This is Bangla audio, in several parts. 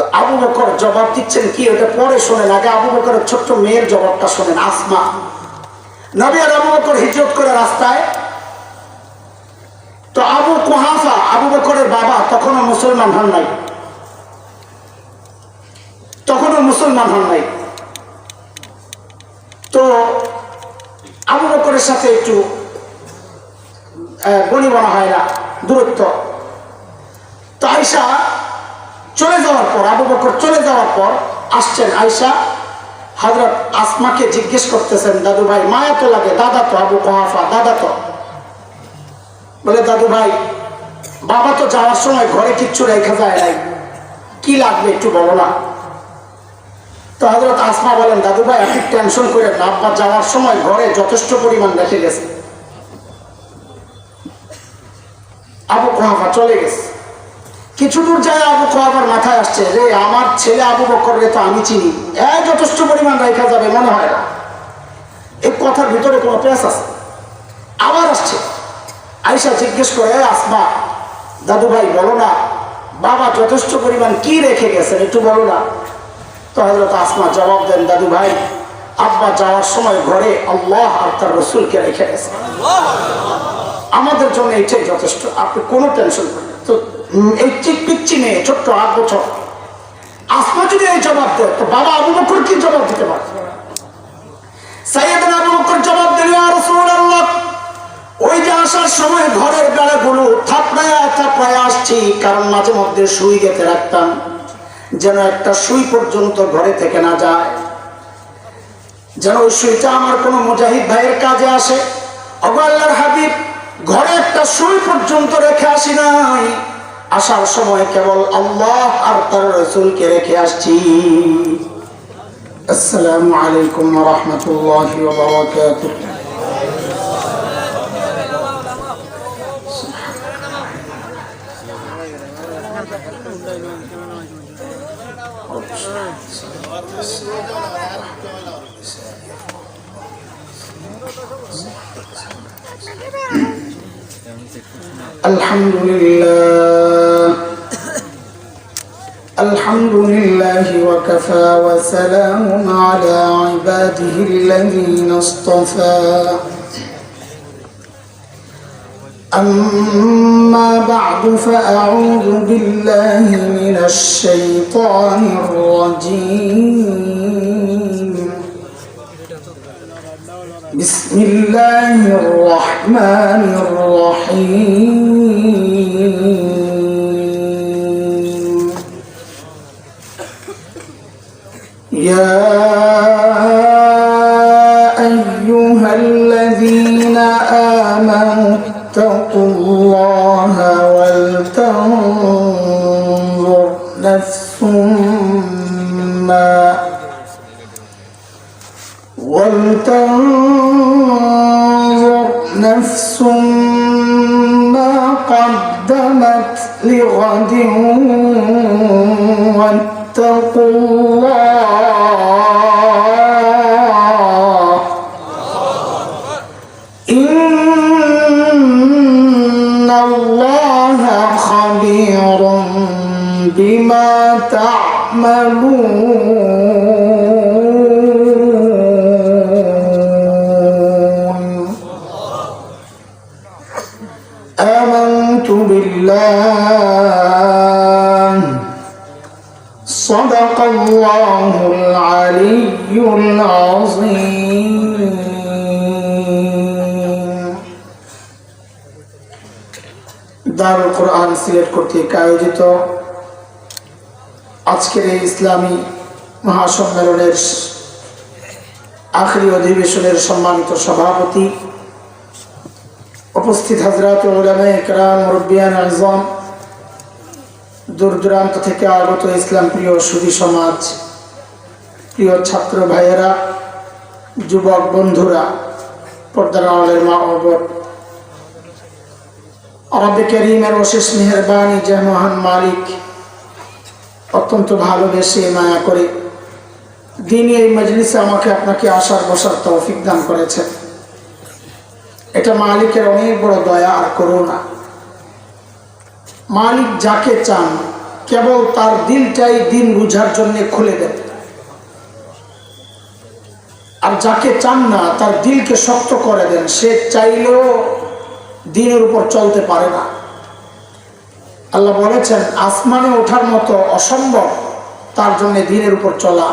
তো আবু বকর জবাব দিচ্ছেন কি, ওটা পরে শোনেন, আগে আবু বকরের ছোট্ট মেয়ের জবাবটা শোনেন। আসমা, নবী আর আবু বকর হিজরত করে রাস্তায়, তো আবু কুহাফা আবু বকরের বাবা তখনও মুসলমান হন নাই, তো আবু বকরের সাথে একটু বনিবনা হয় না, দূরত্ব। তো আয়েশা চলে যাওয়ার পর, আবু বকর চলে যাওয়ার পর আসছেন, আয়েশা হযরত আসমাকে জিজ্ঞেস করতেছেন, দাদু ভাই, মায়া তো লাগে, দাদা তো আবু কুহাফা, দাদা তো, বলে দাদু ভাই, বাবা তো যাওয়ার সময় ঘরে কিচ্ছু রেখে যায় নাই, কি লাগবে একটু বলো না। তো হযরত আসমা বলেন, দাদু ভাই আপনি টেনশন করেন না, আব্বা যাওয়ার সময় ঘরে যথেষ্ট পরিমাণ রেখে গেছে। আবু কুহাফা চলে গেছে। কিছু দূর যায় আবু কুহাফার মাথায় আসছে, রে আমার ছেলে আবু বকরকে তো আমি চিনি, যথেষ্ট পরিমাণ রেখা যাবে মনে হয় না, এই কথার ভিতরে কোনো পেঁচ আছে। আবার আসছে, আয়েশা জিজ্ঞেস করে, আসমা দাদু ভাই বলো না, বাবা যথেষ্ট পরিমাণ কি রেখে গেছেন একটু বলো না। তো হযরত আসমা জবাব দেন, দাদু ভাই আব্বা যাওয়ার সময় ঘরে আল্লাহ আর তার রাসূলকে রেখে গেছেন, আমাদের জন্য এটাই যথেষ্ট, আপনি কোনো টেনশন করেন না। তো এই পিচ্চি মেয়ে ছোট্ট 8 বছর, আসমা যদি এই জবাব দেয় তো বাবা আবু বকর কি জবাব দিতে পারে? সাইয়েদনা আবু বকর জবাব দিল, ইয়া রাসূলুল্লাহ, ওই যে আসার সময় ঘরের বেড়াগুলো থাপড়ায় আসছি, কারণ মাঝে মধ্যে সুই গেঁথে রাখতাম যেন একটা সুই পর্যন্ত ঘরে থেকে না যায়, যেন ওই সুইটা আমার কোনো মুজাহিদ ভাইয়ের কাজে আসে। ওগো আল্লাহর হাবিব, ঘরে একটা সুই পর্যন্ত রেখে আসি নাই, আসার সময় কেবল আল্লাহ আর তার রাসূলকে রেখে আসছি। আসসালামু আলাইকুম ওয়া রাহমাতুল্লাহি ওয়া বারাকাতুহু। الحمد لله وكفى وسلام على عباده الذين اصطفى أما بعد فأعوذ بالله من الشيطان الرجيم بسم الله الرحمن الرحيم يا أيها الذين آمنوا اتقوا الله ولتنظر نفس ما قدمت لغد واتقوا الله إن الله خبير بما تعملون آمنت بالله صدق الله العلي العظيم দারুল কোরআন সিলেট কর্তৃক আয়োজিত আজকের এই ইসলামী মহাসম্মেলনের আখেরি অধিবেশনের সম্মানিত সভাপতি, উপস্থিত হযরত উলামায়ে কেরাম, মুরব্বিয়ান আযম, দূর দূরান্ত থেকে আগত ইসলাম প্রিয় সুধী সমাজ, প্রিয় ছাত্র ভাইয়েরা, যুবক বন্ধুরা, পর্দার আড়ালের মা ও বোন, রব্বে কারীমের অশেষ মেহেরবানি যে মহান মালিক অত্যন্ত ভালোবেসে মায়া করে দিনই এই মজলিসে আমাকে আপনাকে আসার বসার তৌফিক দান করেছেন, এটা মালিকের অনেক বড় দয়া আর করুণা। মালিক যাকে চান কেবল তার দিলটাই দিন বুঝার জন্য খুলে দেন, আর যাকে চান না তার দিলকে শক্ত করে দেন, সে চাইলেও দিনের উপর চলতে পারে না। আল্লাহ বলেছেন আসমানে ওঠার মতো অসম্ভব তার জন্য দিনের উপর চলা।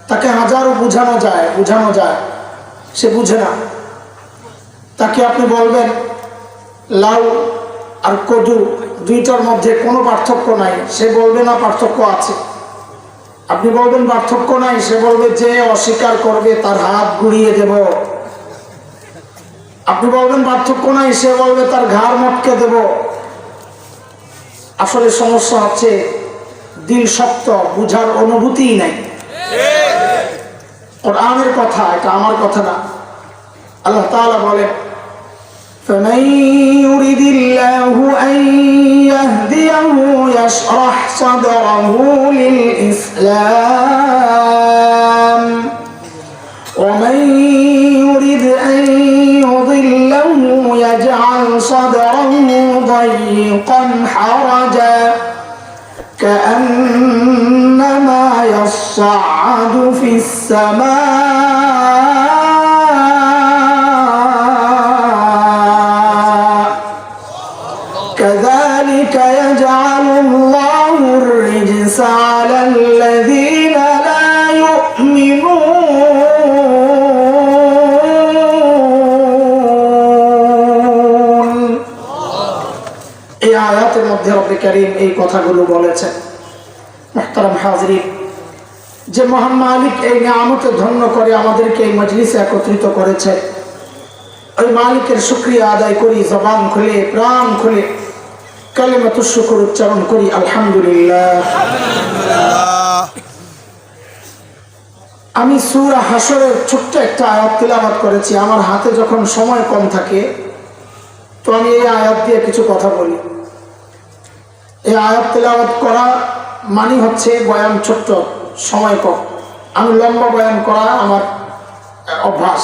তাকে হাজারো বুঝানো যায়, সে বুঝে না। তাকে আপনি বলবেন লাউ আর কদু দুইটার মধ্যে কোনো পার্থক্য নাই, সে বলবে না পার্থক্য আছে। আপনি বলবেন পার্থক্য নাই, সে বলবে যে অস্বীকার করবে তার হাত গুড়িয়ে দেব। আপনি বলবেন পার্থক্য নাই, সে বলবে তার ঘাড় মটকে দেব। আসলে সমস্যা হচ্ছে দিল শক্ত, বুঝার অনুভূতিই নাই। কোরআনের কথা, এটা আমার কথা না। আল্লাহ তাআলা বলেন فمن يرد الله أن يهديه يشرح صدره للإسلام ومن يرد أن يضله يجعل صدره ضيقا حرجا كأنما يصعد في السماء كذلك يجعل الله الرجس على الذين لا يؤمنون। এই আয়াতের মধ্যে রব্বে কারীম এই কথাগুলো বলেছেন। মুহতারাম হাজিরিন, যে মহান মালিক এই নিয়ামতে ধন্য করে আমাদেরকে এই মজলিসে একত্রিত করেছে, ওই মালিকের শুকরিয়া আদায় করি, জবান খুলে প্রাণ খুলে কালিমাতুশ শুকর উচ্চারণ করি, আলহামদুলিল্লাহ। আমি সূরা হাশরের ছোট্ট একটা আয়াত তিলাওয়াত করেছি। আমার হাতে যখন সময় কম থাকে তো আমি এই আয়াত দিয়ে কিছু কথা বলি। এই আয়াত তিলাওয়াত করা মানে হচ্ছে বয়ান ছোট্ট, সময় কম। আমি লম্বা বয়ান করা আমার অভ্যাস,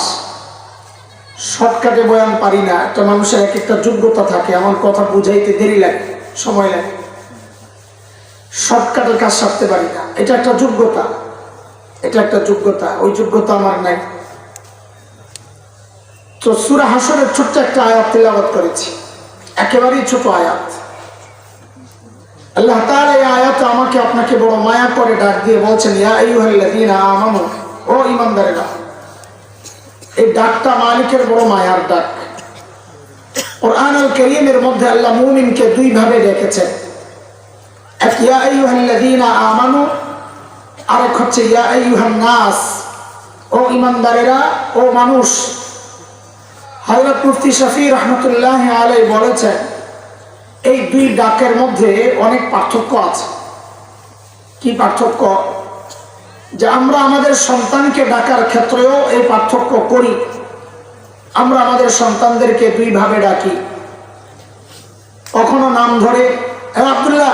শর্টকাটে বয়ান পারি না। একটা মানুষের এক একটা যোগ্যতা থাকে, আমার কথা বুঝাইতে দেরি লাগে, সময় লাগে, শর্টকাটের কাজ সারতে পারি না। এটা একটা যোগ্যতা, এটা একটা যোগ্যতা, ওই যোগ্যতা আমার নাই। তো সূরা হাশরের ছোট্ট একটা আয়াত তিলাওয়াত করেছি, একেবারেই ছোট আয়াত। আল্লাহ তাআলা এই আয়াতে আমাকে আপনাকে বড় মায়া করে ডাক দিয়ে বলছেন ইয়া আইয়ুহাল্লাযীনা আমানু, ও ঈমানদারেরা। এই ডাকটা মালিকের বড় মায়ার ডাক। কুরআনুল কারীমের মধ্যে আল্লাহ মুমিনকে দুই ভাবে ডেকেছেন, এক ইয়া আইয়ুহাল্লাযীনা আমানু, আর এক হচ্ছে ইয়া আইয়ুহান নাস, ও ঈমানদারেরা, ও মানুষ। হযরত মুফতি শফি রাহমাতুল্লাহি আলাইহি বলেছেন এই দুই ডাকের মধ্যে অনেক পার্থক্য আছে। কি পার্থক্য? যে আমরা আমাদের সন্তানকে ডাকার ক্ষেত্রেও এই পার্থক্য করি। আমরা আমাদের সন্তানদেরকে দুই ভাবে ডাকি। কখনো নাম ধরে আব্দুল্লাহ,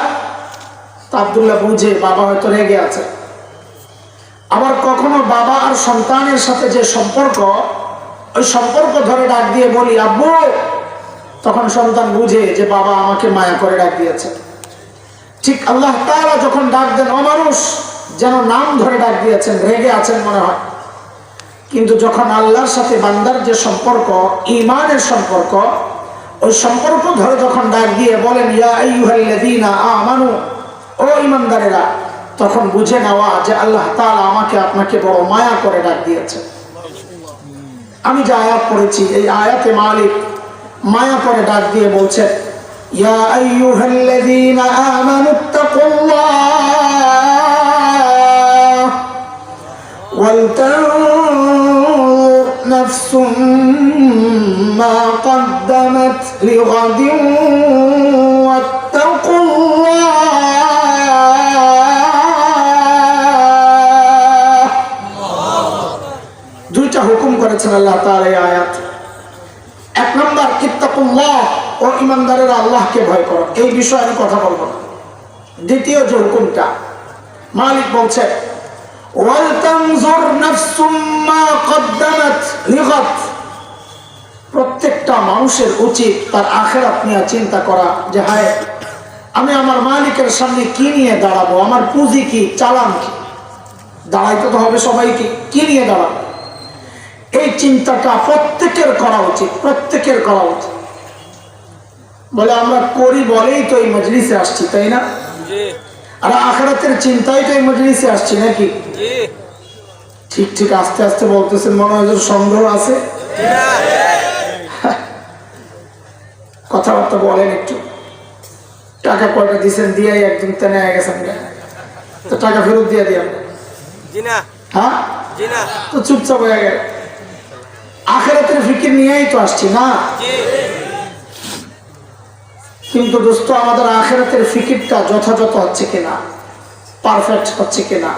তা আব্দুল্লাহ বুঝে বাবা হয়তো রেগে আছে। আবার কখনো বাবা আর সন্তানের সাথে যে সম্পর্ক, ওই সম্পর্ক ধরে ডাক দিয়ে বলি আব্বু, তখন সন্তান বুঝে যে বাবা আমাকে মায়া করে ডাক দিয়েছে। ঠিক আল্লাহ তাআলা যখন ডাক দেন অমানুষ, যেন নাম ধরে ডাক দিয়েছেন, রেগে আছেন মনে হয়। কিন্তু যখন আল্লাহর সাথে বান্দার যে সম্পর্ক, ঈমানের সম্পর্ক, ওই সম্পর্ক ধরে যখন ডাক দিয়ে বলেন ইয়া আইয়ুহাল্লাযীনা আমানু, ও ঈমানদারেরা, তখন বুঝে নেওয়া যে আল্লাহ তাআলা আমাকে আপনাকে বড় মায়া করে ডাক দিয়েছে। আমি যে আয়াত পড়েছি, এই আয়াতে মালিক মায়া করে ডাক দিয়ে বলছেন ইয়া আইয়ুহাল্লাযীনা আমানুত্তাকুল্লাহ ওয়ালতানজুর নাফসুম মা কদ্দামাত লিগাদিন ওয়াত্তাকুল্লাহ। দুইটা হুকুম করেছেন আল্লাহ তাআলা এই আয়াত। এক নম্বর ইত্তাকুল্লাহ, ও ঈমানদারেরা আল্লাহকে ভয় করো, এই বিষয়ে আমি কথা বলবো না। দ্বিতীয় যে হুকুমটা মালিক বলছে ওয়াল তানজুর নাফসুম মা কদ্দামাত লিগাদ, প্রত্যেকটা মানুষের উচিত তার আখিরাত নিয়ে চিন্তা করা যে হায় আমি আমার মালিকের সামনে কি নিয়ে দাঁড়াবো, আমার পুঁজি কি, চালান কি, দাঁড়াইতে তো হবে সবাইকে, কি নিয়ে দাঁড়াবো? এই চিন্তাটা প্রত্যেকের করা উচিত, প্রত্যেকের করা উচিত। বলে আমরা করি বলেই তো এই মজলিসে আসছি, তাই না? আর আখিরাতের চিন্তাই তো এই মজলিসে আসছি নাকি? ঠিক ঠিক আস্তে আস্তে বলতেছেন, মনে হয় সন্দেহ আছে। কথাবার্তা বলেন একটু। টাকা কয়টা দিচ্ছেন, দিয়ে একদিন তেনে গেছেন, তো টাকা ফেরত দিয়ে দিয়ে হ্যাঁ, তো চুপচাপ হয়ে গেল। আখিরাতের ফিকির নিয়েই তো আসছি না। কিন্তু দোস্ত, আমাদের আখিরাতের ফিকিরটা যথাযথ হচ্ছে কিনা, পারফেক্ট হচ্ছে কিনা,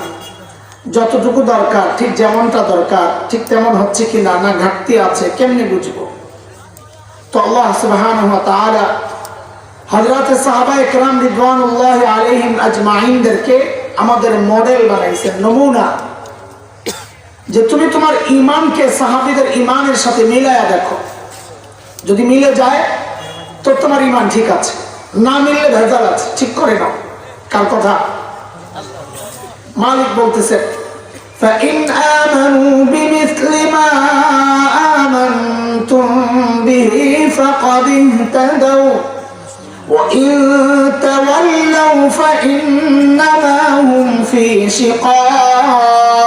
যতটুকু দরকার ঠিক যেমনটা দরকার ঠিক তেমন হচ্ছে কিনা, না ঘাটতি আছে, কেমনে বুঝবো? তো আল্লাহ সুবহানাহু ওয়া তাআলা হযরতে সাহাবায়ে কেরাম রিদওয়ানুল্লাহি আলাইহিম আজমাইনদেরকে আমাদের মডেল বানাইছেন, নমুনা, যে তুমি তোমার ঈমানকে সাহাবীদের ঈমানের সাথে মিলায়া দেখো। যদি মিলে যায় তো তোমার ঈমান ঠিক আছে, না মিললে ভেজাল আছে, ঠিক করে নাও। কার কথা? মালিক বলতেছে, فَإِنْ آمَنُوا بِمِثْلِ مَا آمَنْتُمْ بِهِ فَقَدِ اهْتَدَوْا وَإِنْ تَوَلَّوْا فَإِنَّمَا هُمْ فِي شِقَاقٍ।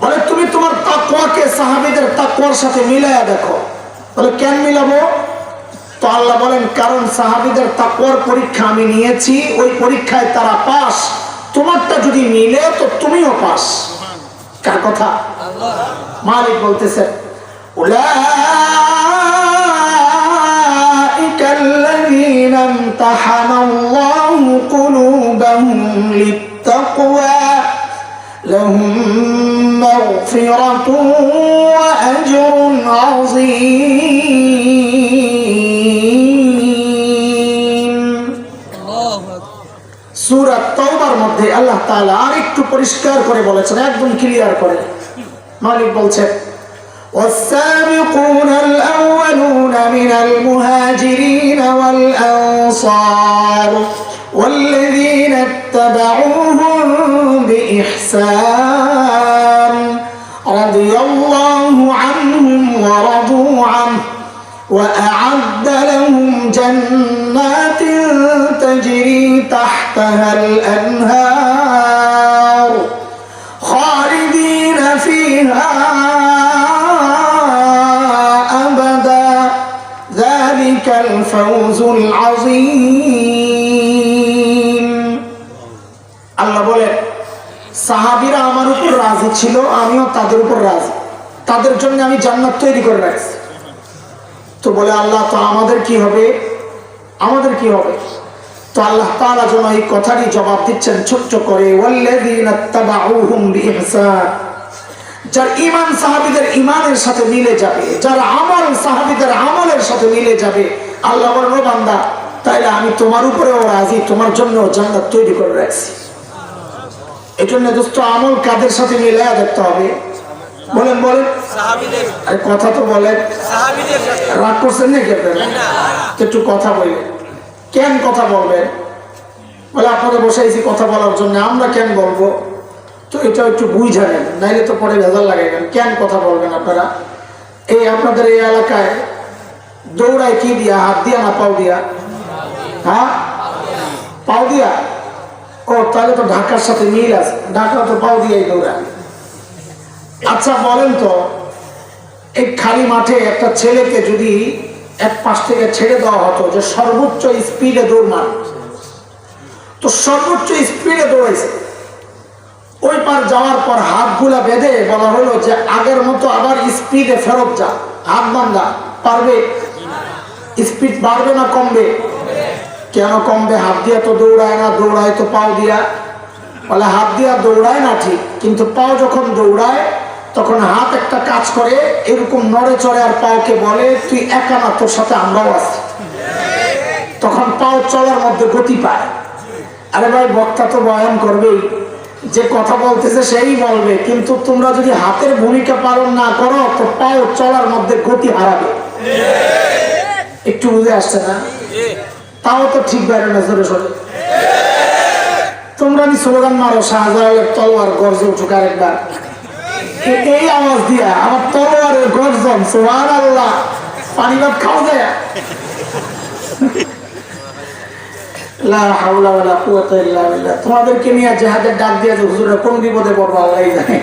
বলে তুমি তোমার তাকওয়াকে সাহাবীদের তাকওয়ার সাথে মিলায়া দেখো। বলে কেন মিলাবো? তো আল্লাহ বলেন, কারণ সাহাবীদের তাকওয়ার পরীক্ষা আমি নিয়েছি, ওই পরীক্ষায় তারা পাস। তোমারটা যদি মিলে তো তুমিও পাস। কার কথা? মালিক বলতেছে, উলাইকা আল্লাযীনা ইমতাহানাল্লাহু কুলুবাহুম লিত্তাকওয়া লাহুম মাগফিরাতুন ওয়া আজরুন আযীম। সূরা তাওবার মধ্যে আল্লাহ তাআলা আরেকটু পরিষ্কার করে বলেছেন, একদম ক্লিয়ার করে। মালিক বলছেন, والسابقون الأولون من المهاجرين والأنصار والذين اتبعوهم بإحسان رضي الله عنهم ورضوا عنه وأعد لهم جنات تجري تحتها الأنهار خالدين فيها أبدا ذلك الفوز العظيم। আল্লাহ বলে, সাহাবীরা আমার উপর রাজি ছিল, আমিও তাদের উপর রাজি, তাদের জন্য আমি জান্নাত তৈরি করে রাখছি। তো বলে আল্লাহ, তো আমাদের কি হবে? আমাদের কি হবে? তো আল্লাহ তাআলা যেন এই কথারই জবাব দিচ্ছেন ছোট্ট করে, ওয়াল্লাযীনা তাবাউহুম বিইহসান। যার ঈমান সাহাবীদের ঈমানের সাথে মিলে যাবে, যার আমল সাহাবীদের আমলের সাথে মিলে যাবে, আল্লাহ বলেন, ও বান্দা, তাইলে আমি তোমার উপরেও রাজি, তোমার জন্য জান্নাত তৈরি করে রাখছি। এই জন্য দোস্ত, আমল কাদের সাথে মিলায়া দেখতে হবে? বলেন বলেন, সাহাবীদের। আরে কথা তো বলেন, সাহাবীদের সাথে। রাগ করছেন নাকি আপনারা? একটু কথা বলবেন। কেন কথা বলবেন? বলে আপনাদের বসাইছি কথা বলার জন্য, আমরা কেন বলবো? তো এটা একটু বুঝাবেন, নাইলে তো পরে ভেজাল লাগাইবেন। কেন কথা বলবেন আপনারা? এই আপনাদের এই এলাকায় দৌড়ায় কি দিয়া, হাত দিয়া না পাও দিয়া? হ্যাঁ, পাও দিয়া। ও, তাহলে তো ঢাকার সাথে মিল আছে, ঢাকা তো পাও দিয়াই দৌড়ায়। আচ্ছা বলেন তো, এই খালি মাঠে একটা ছেলেকে যদি এক পাশ থেকে ছেড়ে দেওয়া হতো যে সর্বোচ্চ স্পিডে দৌড় মার, তো সর্বোচ্চ স্পিডে দৌড়াইছে, ওই পার যাওয়ার পর হাতগুলা বেঁধে বলা হলো যে আগের মতো আবার স্পিডে ফেরত যা, হাত বান্ধা, পারবে? স্পিড বাড়বে না কমবে? কেন কমবে? হাত দিয়া তো দৌড়ায় না, দৌড়ায় তো পাও দিয়া। বলে হাত দিয়া দৌড়ায় না ঠিক, কিন্তু পাও যখন দৌড়ায় তখন হাত একটা কাজ করে, এরকম নড়ে চড়ে, আর পাওকে বলে তুই একা না, তোর সাথে আমরাও আছি। তখন পাও চলার মধ্যে গতি পায়। আরে ভাই, বক্তা তো বয়ান করবেই, যে কথা বলতেছে সেই বলবে, কিন্তু তোমরা যদি হাতের ভূমিকা পালন না করো তো পাও চলার মধ্যে গতি হারাবে। একটু বুঝে আসছে না? তাও তো ঠিক বাইরে না, জোরে সোরে। তোমরা নি স্লোগান মারো শাহজালালের তলোয়ার গর্জে উঠুক আরেকবার, এই আওয়াজ দিয়া আমার তলোয়ারের গর্জন, সুবহানাল্লাহ, পানি ভাত খাওয়া যায়। লা হাওলা ওয়ালা কুওয়াতা ইল্লা বিল্লাহ। তোমাদেরকে নিয়ে জিহাদের ডাক দিয়া যে হুজুরা কোন বিপদে পড়বো আল্লাহই জানে।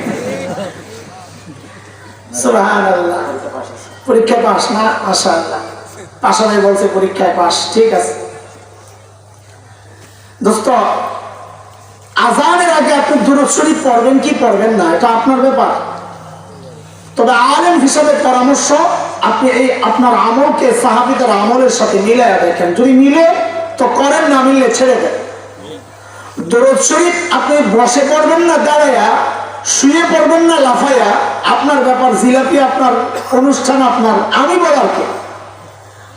সুবহানাল্লাহ। পরীক্ষা পাস না? মাশাআল্লাহ, পাশাপাশি বলছে পরীক্ষায় পাস, ঠিক আছে। দোস্ত, আজানের আগে আপনি দুরূদ শরীফ পড়বেন কি পড়বেন না এটা আপনার ব্যাপার। তবে আলেম হিসাবে পরামর্শ, আপনি এই আপনার আমলকে সাহাবীদের আমলের সাথে মিলায়া দেখেন, যদি মিলে তো করেন, না মিললে ছেড়ে দেন। দুরূদ শরীফ আপনি বসে পড়বেন না দাঁড়ায়া, শুয়ে পড়বেন না লাফাইয়া, আপনার ব্যাপার, জিলাপি আপনার, অনুষ্ঠান আপনার, আমি বলার কে।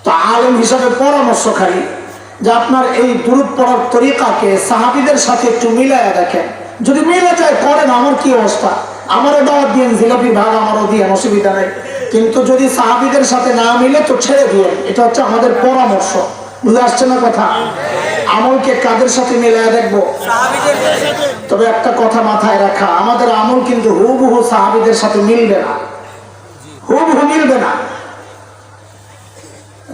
তো আলেম হিসাবে পরামর্শ খালি যে আপনার এই দুরূদ পড়ার তরিকাকে সাহাবীদের সাথে একটু মিলায়া দেখেন, যদি মিলে যায় করেন, আমার কি অবস্থা, আমারও দাওয়াত দিয়েন, জিলাপি ভাগ আমারও দিয়েন, অসুবিধা নেই। কিন্তু যদি সাহাবীদের সাথে না মিলে তো ছেড়ে দিয়েন, এটা হচ্ছে আমাদের পরামর্শ। বুঝে আসছে না কথা? আমলকে কাদের সাথে মিলায়া দেখবো? তবে একটা কথা মাথায় রাখা, আমাদের আমল কিন্তু হুবহু সাহাবীদের সাথে মিলবে না, হুবহু মিলবে না।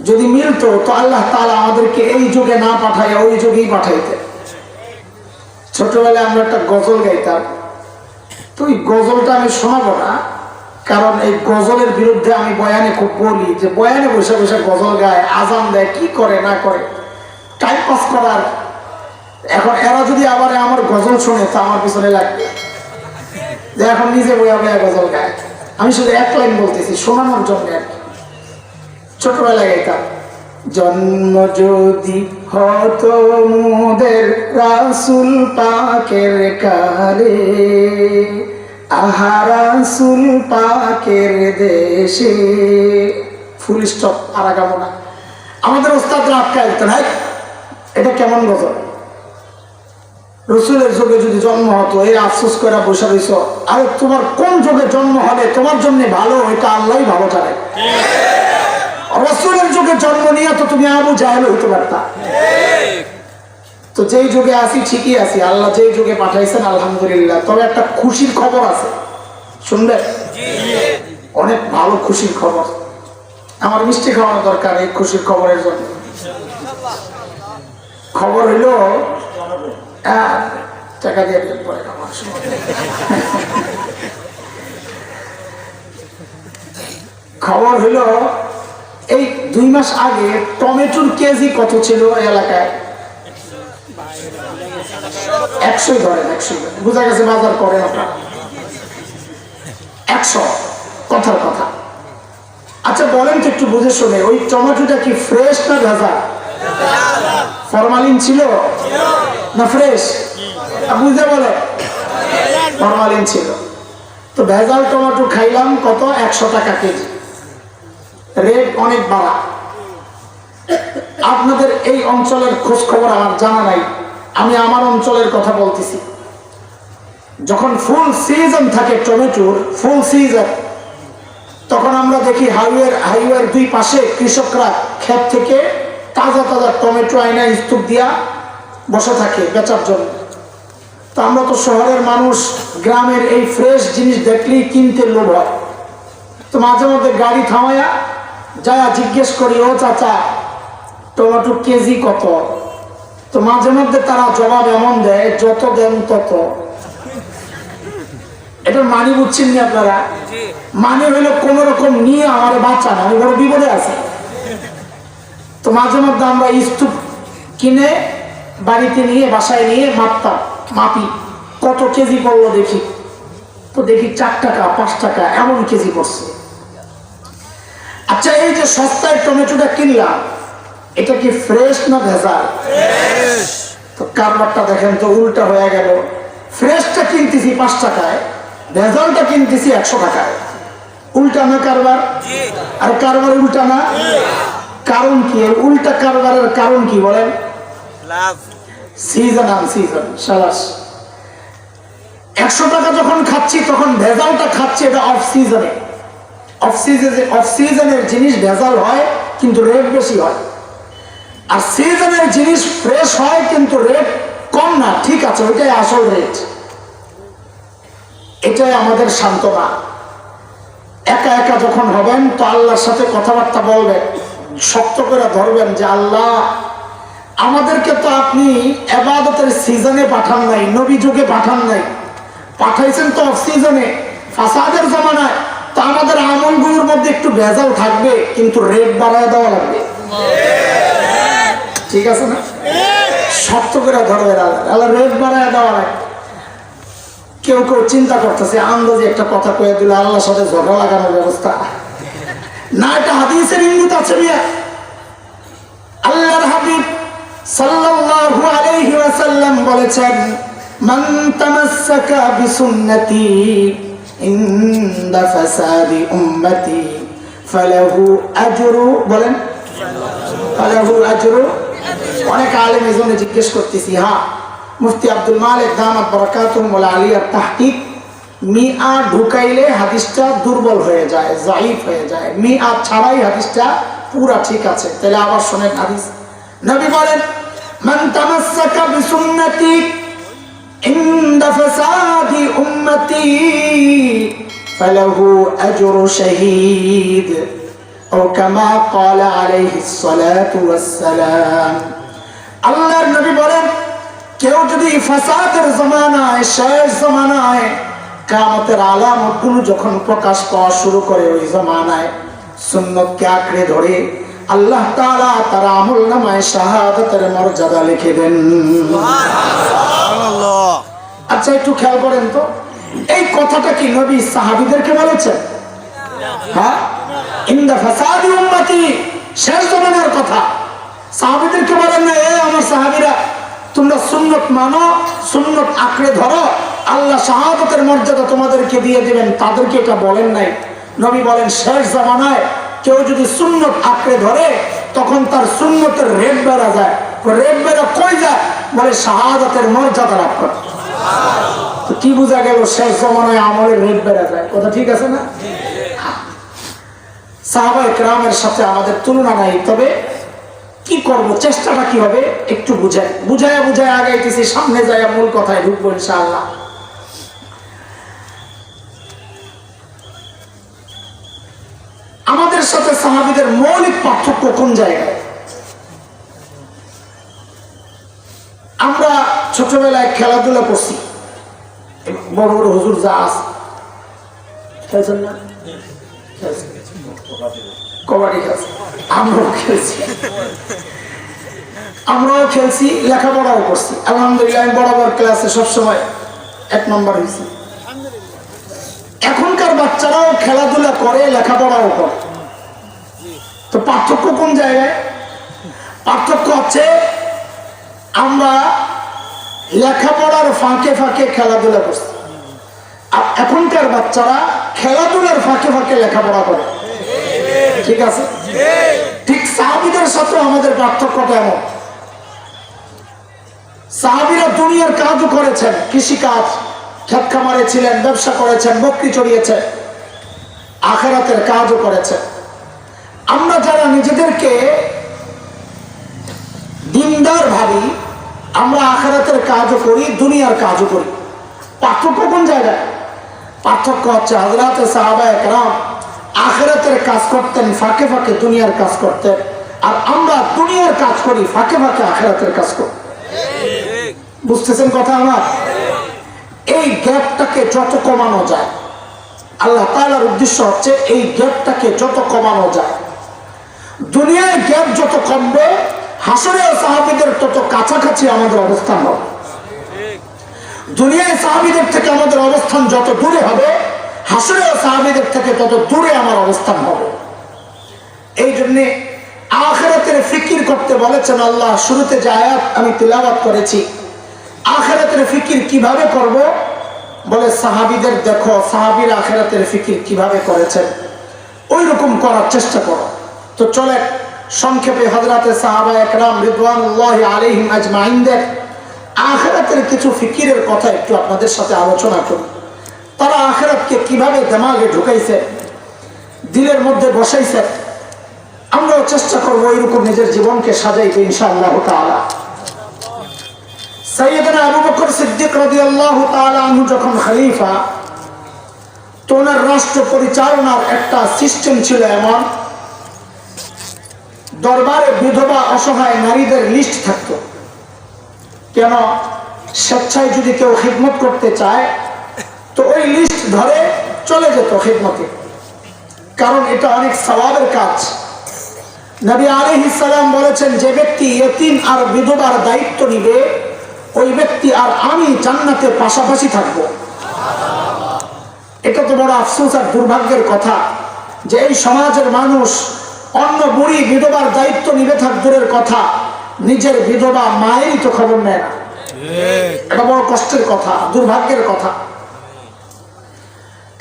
যদি মিলতো তো আল্লাহ তাআলা আমাদেরকে এই যুগে না পাঠায় ওই যুগেই পাঠাইতেন। ছোটবেলায় আমরা একটা গজল গাইতাম, তো এই গজলটা আমি শোনাবো না, কারণ এই গজলের বিরুদ্ধে আমি বয়ানে খুব বলি যে বয়ানে বসে বসে গজল গায়, আজান দেয়, কি করে না করে, টাইম পাস করার। এখন এরা যদি আবার আমার গজল শোনে তা আমার পিছনে লাগবে যে এখন নিজে বয়া বয়া গজল গায়। আমি শুধু এক লাইন বলতেছি শোনানোর জন্য আর কি। ছোটবেলায় গাইতাম, জন্ম যদি হতো মোদের রাসূল পাকের কালে, আহা রাসূল পাকের দেশে, ফুল স্টপ, আর আগাবো না। আমাদের ওস্তাদরা আটকায় দিতেন, হ্যাঁ এটা কেমন গজল, রসুলের যুগে যদি জন্ম হতো, এই আফসোস করে বসে রইছ, আরে তোমার কোন যুগে জন্ম হবে, তোমার জন্য ভালো, এটা আল্লাহই ভালো জানে। রসুলের যুগে জন্ম নিয়ে তো তুমি আবু জাহেল হইতে পারতা। তো যেই যুগে আছি ঠিকই আছি, আল্লাহ যেই যুগে পাঠাইছেন আলহামদুলিল্লাহ। তবে একটা খুশির খবর আছে, শুনবে? অনেক ভালো খুশির খবর। আমার মিষ্টি খাওয়ানো দরকার এই খুশির খবরের জন্য। খবর হইল, টাকা দিয়ে পরে আমার খবর হইল, এই 2 মাস আগে টমেটোর কেজি কত ছিল এলাকায়? 100 ধরেন, 100 বোঝা গেছে বাজার করেন আপনার 100, কথার কথা। আচ্ছা বলেন তো একটু বুঝে শুনে, ওই টমেটোটা কি ফ্রেশ না ভেজা? ফরমালিন ছিল না ফ্রেশ? বুঝে বলে ফরমালিন ছিল। তো ভেজাল টমেটো খাইলাম কত? 100 টাকা কেজি, রেট অনেক বাড়া। আপনাদের এই অঞ্চলের খোঁজ খবর আমার জানা নাই, আমি আমার অঞ্চলের কথা বলতেছি। যখন ফুল সিজন থাকে টমেটোর, ফুল সিজন, তখন আমরা দেখি হাইওয়ের 2 পাশে কৃষকরা ক্ষেত থেকে তাজা তাজা টমেটো আইনা স্তূপ দিয়া বসে থাকে বেচার জন্য। তো আমরা তো শহরের মানুষ, গ্রামের এই ফ্রেশ জিনিস দেখলেই কিনতে লোভ হয়। তো মাঝে মধ্যে গাড়ি থামায়া যায় জিজ্ঞেস করি, ও চাচা টমেটো কেজি কত? তো মাঝে মধ্যে তারা জবাব এমন দেয়, যত দেন তত। এটা মানে বুঝছেন না আপনারা? মানে হইলো কোন রকম নিয়ে আমার বাচ্চা না, আমি বড় বিপদে আছি। তো মাঝে মধ্যে আমরা স্তূপ কিনে বাড়িতে নিয়ে বাসায় নিয়ে মাপতাম, মাপি কত কেজি পড়লো দেখি। তো দেখি 4 টাকা 5 টাকা এমন কেজি পড়ছে। আচ্ছা এই যে সস্তায় টমেটোটা কিনলাম, এটা কি ফ্রেশ না ভেজাল? তো কারবারটা দেখেন তো উল্টা হয়ে গেল। ফ্রেশটা কিনতেছি 5 টাকায়, ভেজালটা কিনতেছি 100 টাকায়। উল্টা না কারবার? আর কারবার উল্টা না? কারণ কি উল্টা কারবারের কারণ কি বলেন? সিজন আন সিজন সালাস। 100 টাকা যখন খাচ্ছি তখন ভেজালটা খাচ্ছি, এটা অফ সিজনে। অফ সিজনের জিনিস ভেজাল হয় কিন্তু রেট বেশি হয়। আর সিজনের জিনিস ফ্রেশ হয় কিন্তু রেট কম না, ঠিক আছে, ওইটাই আসল রেট। এটাই আমাদের সান্ত্বনা। একা একা যখন হবেন তো আল্লাহর সাথে কথাবার্তা বলবেন, শক্ত করে ধরবেন যে আল্লাহ আমাদেরকে তো আপনি ইবাদতের সিজনে পাঠান নাই, নবী যুগে পাঠান নাই, পাঠাইছেন তো অফ সিজনে, ফাসাদের জামানায়। তো আমাদের আমলগুলোর মধ্যে একটু ভেজাল থাকবে, কিন্তু রেট বাড়ায় দেওয়া লাগবে, ঠিক আছে না? শক্ত করে ধরবেন আল্লাহ, রেট বাড়ায় দেওয়া লাগবে। কেউ কেউ চিন্তা করতেছে আন্দাজে একটা কথা কয়ে দিলে আল্লাহর সাথে ঝগড়া লাগানোর ব্যবস্থা না, এটা হাদিসের ইঙ্গিত আছে মিয়া। আল্লাহর হাবিব সাল্লাল্লাহু আলাইহি ওয়াসাল্লাম বলেছেন, মান তামাসসাকা বিসুন্নতি ইনদা ফাসাদি উম্মতি ফালাহু আজরু, বলেন ফালাহু আজরু। অনেক আলেম এজন্য জিজ্ঞেস করতেছি, হ্যাঁ মুফতি আব্দুল মালিক দামাত বারাকাতুহুম ওয়া আলিয়াত তাহকিক, মিআ ঢুকাইলে হাদিসটা দুর্বল হয়ে যায়, যায়ীফ হয়ে যায়, মিআ ছাড়াই হাদিসটা পুরা ঠিক আছে। তাহলে আবার শুনেন হাদিস, নবী বলেন, মান তামাসসাকা বিসুন্নতি ইনদা ফাসাদি উম্মতি ফালাহু আজরু শাহীদ ও কামা ক্বালা আলাইহিস সালাতু ওয়াস সালাম। আল্লাহর নবী বলেন, কেউ যদি ফাসাদের জামানায়, শেষ জামানায় কিয়ামতের আলামতগুলো যখন প্রকাশ পাওয়া শুরু করে, ওই জামানায় সুন্নতকে আঁকড়ে ধরে আল্লাহ তাআলা তার আমলনামায় শাহাদাতের মর্যাদা লিখে দেন। সুবহানাল্লাহ। আচ্ছা একটু খেয়াল করেন তো, এই কথাটা কি নবী সাহাবীদেরকে বলেছেন? হ্যাঁ, ইনদা ফাসাদি উম্মতি, শেষ জামানার কথা। সাহাবীদেরকে বলেন না, এ আমার সাহাবীরা তোমরা সুন্নত মানো, সুন্নত আঁকড়ে ধরো, আল্লাহ শাহাদাতের মর্যাদা তোমাদেরকে দিয়ে দিবেন, তাদেরকে এটা বলেন নাই। নবী বলেন, শেষ জামানায় কেউ যদি সুন্নত আঁকড়ে ধরে তখন তার সুন্নতের রেট বেড়া যায়। রেট বেড়া কই যায়? বলে শাহাদাতের মর্যাদা লাভ করে। তো কি বোঝা গেল? শেষ জামানায় আমলের রেট বেড়া যায়, কথা ঠিক আছে না? সাহাবায়ে কেরামের সাথে আমাদের তুলনা নাই, তবে কি করব, চেষ্টাটা কি হবে একটু বুঝায় আগাইতেছি, সামনে যায় মূল কথায় ঢুকবো ইনশাআল্লাহ। আমাদের সাথে সাহাবীদের মৌলিক পার্থক্য কোন জায়গায়? আমরা ছোটবেলায় খেলাধুলা করছি, বড় বড় হুজুর যা আছে খেলছেন না, কবাডি খেলছি, আমরাও খেলছি, লেখাপড়াও করছি। আলহামদুলিল্লাহ আমি বরাবর ক্লাসে সবসময় 1 নম্বর হয়েছি। এখনকার বাচ্চারাও খেলাধুলা করে, লেখাপড়াও করে। তো পার্থক্য কোন জায়গায়? পার্থক্য হচ্ছে আমরা লেখাপড়ার ফাঁকে ফাঁকে খেলাধুলা করছি, আর এখনকার বাচ্চারা খেলাধুলার ফাঁকে ফাঁকে লেখাপড়া করে, ঠিক আছে? ঠিক সাহাবীদের সাথে আমাদের পার্থক্যটা এমন। সাহাবীরা দুনিয়ার কাজও করেছেন, কৃষিকাজ, ক্ষেত খামারে ছিলেন, ব্যবসা করেছেন, বকরি চড়িয়েছেন, আখিরাতের কাজও করেছেন। আমরা যারা নিজেদেরকে দিনদার ভাবি, আমরা আখিরাতের কাজও করি, দুনিয়ার কাজও করি। পার্থক্য কোন জায়গায়? পার্থক্য হচ্ছে হযরতে সাহাবায়ে কেরাম আখিরাতের কাজ করতেন, ফাঁকে ফাঁকে দুনিয়ার কাজ করতেন, আর আমরা দুনিয়ার কাজ করি, ফাঁকে ফাঁকে আখিরাতের কাজ করি। বুঝতেছেন কথা আমার? এই গ্যাপটাকে যত কমানো যায়, আল্লাহ তাআলার উদ্দেশ্য হচ্ছে এই গ্যাপটাকে যত কমানো যায়। দুনিয়ায় গ্যাপ যত কমবে, হাসরে সাহাবীদের তত কাছাকাছি আমাদের অবস্থান হবে। দুনিয়ায় সাহাবীদের থেকে আমাদের অবস্থান যত দূরে হবে, হাসরে সাহাবীদের থেকে তত দূরে আমার অবস্থান হবে। এই জন্যে আখিরাতের ফিকির করতে বলেছেন আল্লাহ। শুরুতে যে আয়াত আমি তিলাওয়াত করেছি, আখিরাতের ফিকির কিভাবে করব? বলে সাহাবীদের দেখো, সাহাবীরা আখিরাতের ফিকির কিভাবে করেছেন, ওই রকম করার চেষ্টা করো। তো চলে সংক্ষেপে হযরতে সাহাবায়ে কেরাম রিদওয়ানুল্লাহি আলাইহিম আজমাইনদের আখিরাতের কিছু ফিকিরের কথা একটু আপনাদের সাথে আলোচনা করি। তারা আখিরাতকে কিভাবে দিমাগে ঢুকাইছে, দিলের মধ্যে বসাইছে, আমরাও চেষ্টা করবো এইরকম নিজের জীবনকে সাজাইতে ইনশাআল্লাহ তাআলা। সাইয়েদনা আবু বকর সিদ্দিক রাদিয়াল্লাহু তাআলা আনহু যখন খলিফা, তো ওনার রাষ্ট্র পরিচালনার একটা সিস্টেম ছিল এমন, দরবারে বিধবা অসহায় নারীদের লিস্ট থাকতো। কেন? স্বেচ্ছায় যদি কেউ খিদমত করতে চায় তো ওই লিস্ট ধরে চলে যেত খিদমতে, কারণ এটা অনেক সওয়াবের কাজ। নবী আলাইহিস সালাম বলেছেন, যে ব্যক্তি ইয়তীম আর বিধবার দায়িত্ব নিবে ওই ব্যক্তি আর আমি জান্নাতে পাশাপাশি থাকবো। এটা তো বড় আফসোস আর দুর্ভাগ্যের কথা যে এই সমাজের মানুষ অন্য বুড়ি বিধবার দায়িত্ব নিবে থাক দূরের কথা, নিজের বিধবা মায়েরই তো খবর নেয় না। এটা বড় কষ্টের কথা, দুর্ভাগ্যের কথা।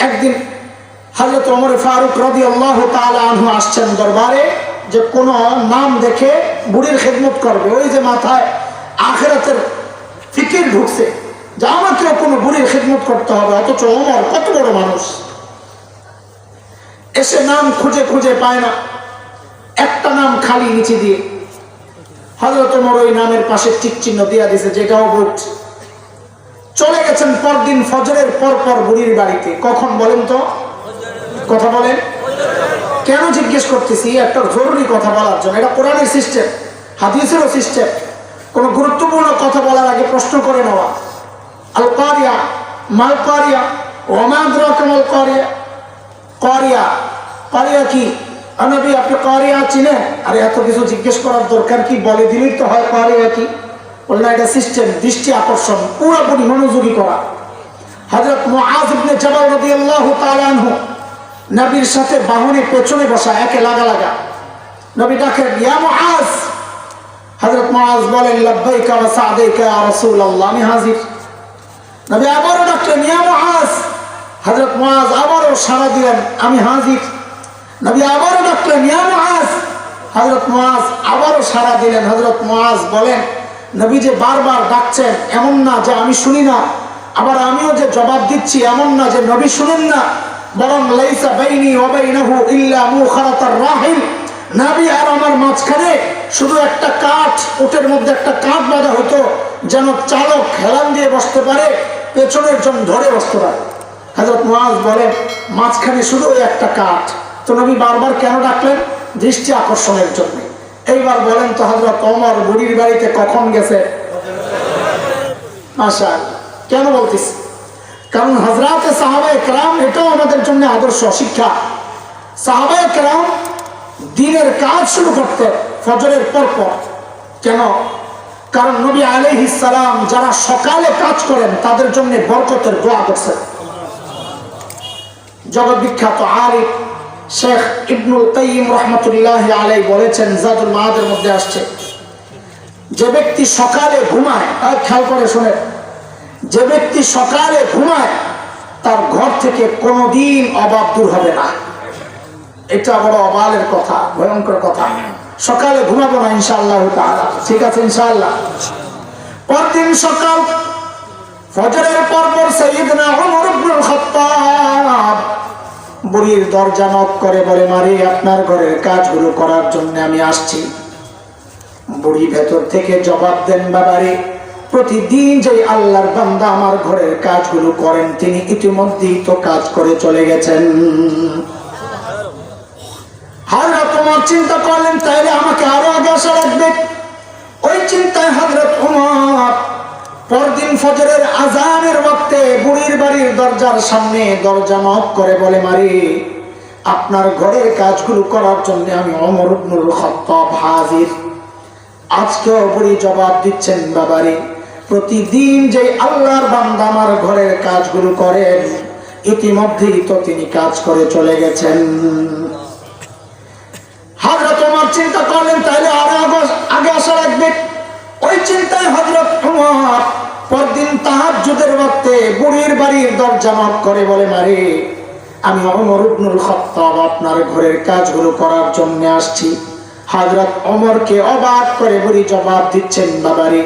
একদিন হযরত ওমর ফারুক রাদিয়াল্লাহু তাআলা আনহু আসছেন দরবারে, যে কোন নাম দেখে বুড়ির খেদমত করবে। ওই যে মাথায় আখিরাতের ফিকির ঢুকছে যে আমাকেও কোনো বুড়ির খেদমত করতে হবে, অথচ ওমর কত বড় মানুষ, এসে নাম খুঁজে খুঁজে পায় না, একটা নাম খালি নিচে দিয়ে। হযরত ওমর ওই নামের পাশে টিক চিহ্ন দিয়া দিছে, যেটাও ভোট। চলে গেছেন পরদিন ফজরের পর পর বুড়ির বাড়িতে। কখন বলেন তো? কথা বলেন। কেন জিজ্ঞেস করতেছি? একটা জরুরি কথা বলার জন্য। এটা কোরআনের সিস্টেম, হাদিসেরও সিস্টেম। কোন গুরুত্বপূর্ণ কথা বলার আগে প্রশ্ন করে নেওয়া। আল কারিয়া মাল কারিয়া ওমা আদরাকা মাল কারিয়া। কারিয়া, কারিয়া কি? নবী আপনি কারিয়া চিনেন? আরে এত কিছু জিজ্ঞেস করার দরকার কি, বলে দিলেই তো হয় কারিয়া কি। বললেন এটা সিস্টেম, দৃষ্টি আকর্ষণ, পুরোপুরি মনোযোগী করা। হযরত মুআয ইবনে জাবাল রাদিয়াল্লাহু তাআলা আনহু নবীর সাথে বাহনে পেছনে বসা, একে লাগা লাগা। নবী ডাকেন, ইয়া মুআয। হযরত মুআয বলেন, লাব্বাইকা ওয়া সা'দাইকা ইয়া রাসূলুল্লাহ, আমি হাজির। নবী আবারও ডাকলেন, ইয়া মুআয। হযরত মুআয আবারও সাড়া দিলেন, আমি হাজির। নবী আবারও ডাকলেন, ইয়া মুআয। হযরত মুআয আবারও সাড়া দিলেন। হযরত মুআয বলেন, নবী যে বারবার ডাকছেন এমন না যে আমি শুনি না, আবার আমিও যে জবাব দিচ্ছি এমন না যে নবী শুনেন না, বরং লাইসা বাইনি ওয়া বাইনাহু ইল্লা মুখারাতার রাহিল। নবী আর আমার মাঝখানে শুধু একটা কাঠ, উটের মধ্যে একটা কাঠ বাঁধা হতো, যেন চালক হেলান দিয়ে বসতে পারে, পেছনের জন ধরে বসতে পারে। হযরত মুআয বলেন, মাঝখানে শুধু ওই একটা কাঠ। তো নবী বারবার কেন ডাকলেন? দৃষ্টি আকর্ষণের জন্য। এইবার বলেন তো হযরত ওমর বুড়ির বাড়িতে কখন গেছে? মাশাআল্লাহ। কেন বলতেছি? কারণ হযরতে সাহাবায়ে কেরাম, এটাও আমাদের জন্য আদর্শ শিক্ষা। সাহাবায়ে কেরাম দিনের কাজ শুরু করতেন ফজরের পর পর। কেন? কারণ নবী আলাইহিস সালাম যারা সকালে কাজ করেন তাদের জন্য বরকতের দোয়া করছেন। জগৎ বিখ্যাত আলিম শেখ ইবনুল কাইয়িম রাহমাতুল্লাহি আলাইহি বলেছেন, জাদুল মাআদের মধ্যে আসছে, যে ব্যক্তি সকালে ঘুমায়, খেয়াল করে শুনেন, যে ব্যক্তি সকালে ঘুমায় তার ঘর থেকে কোনোদিন অভাব দূর হবে না। এটা বড় অবালের কথা, ভয়ঙ্কর কথা। সকালে ঘুমাবো না ইনশাআল্লাহ তাআলা, ঠিক আছে ইনশাআল্লাহ। পরদিন সকাল ফজরের পর সাইয়েদনা ওমর ইবনুল খাত্তাব বুড়ির দরজা নক করে বলে, মারে আপনার ঘরের কাজগুলো করার জন্য আমি আসছি। বুড়ি ভেতর থেকে জবাব দেন, বাবারে প্রতিদিন যে আল্লাহর বান্দা আমার ঘরের কাজগুলো করেন তিনি ইতিমধ্যেই তো কাজ করে চলে গেছেন। হযরত ওমর চিন্তা করলেন, তাইলে আমাকে আরো আগে আসা লাগবে। ওই চিন্তায় হযরত ওমর পরদিন ফজরের আজানের ওয়াক্তে বুড়ির বাড়ির দরজার সামনে দরজা নক করে বলে, মারি আপনার ঘরের কাজগুলো করার জন্য আমি ওমর ইবনুল খাত্তাব হাজির। আজকেও বুড়ি জবাব দিচ্ছেন, বাবারে প্রতিদিন যে আল্লাহর বান্দা আমার ঘরের কাজগুলো করেন ইতিমধ্যেই তো তিনি কাজ করে চলে গেছেন। হযরত ওমর চিন্তা করলেন, তাহলে আরো আগে আসা লাগবে। ওই চিন্তায় হযরত ওমর পরদিন তাহাজ্জুদের ওয়াক্তে বুড়ির বাড়ির দরজা নক করে বলে, মারে আমি ওমর ইবনুল খাত্তাব আপনার ঘরের কাজগুলো করার জন্য আসছি। হযরত ওমরকে অবাক করে বুড়ি জবাব দিচ্ছেন, বাবারে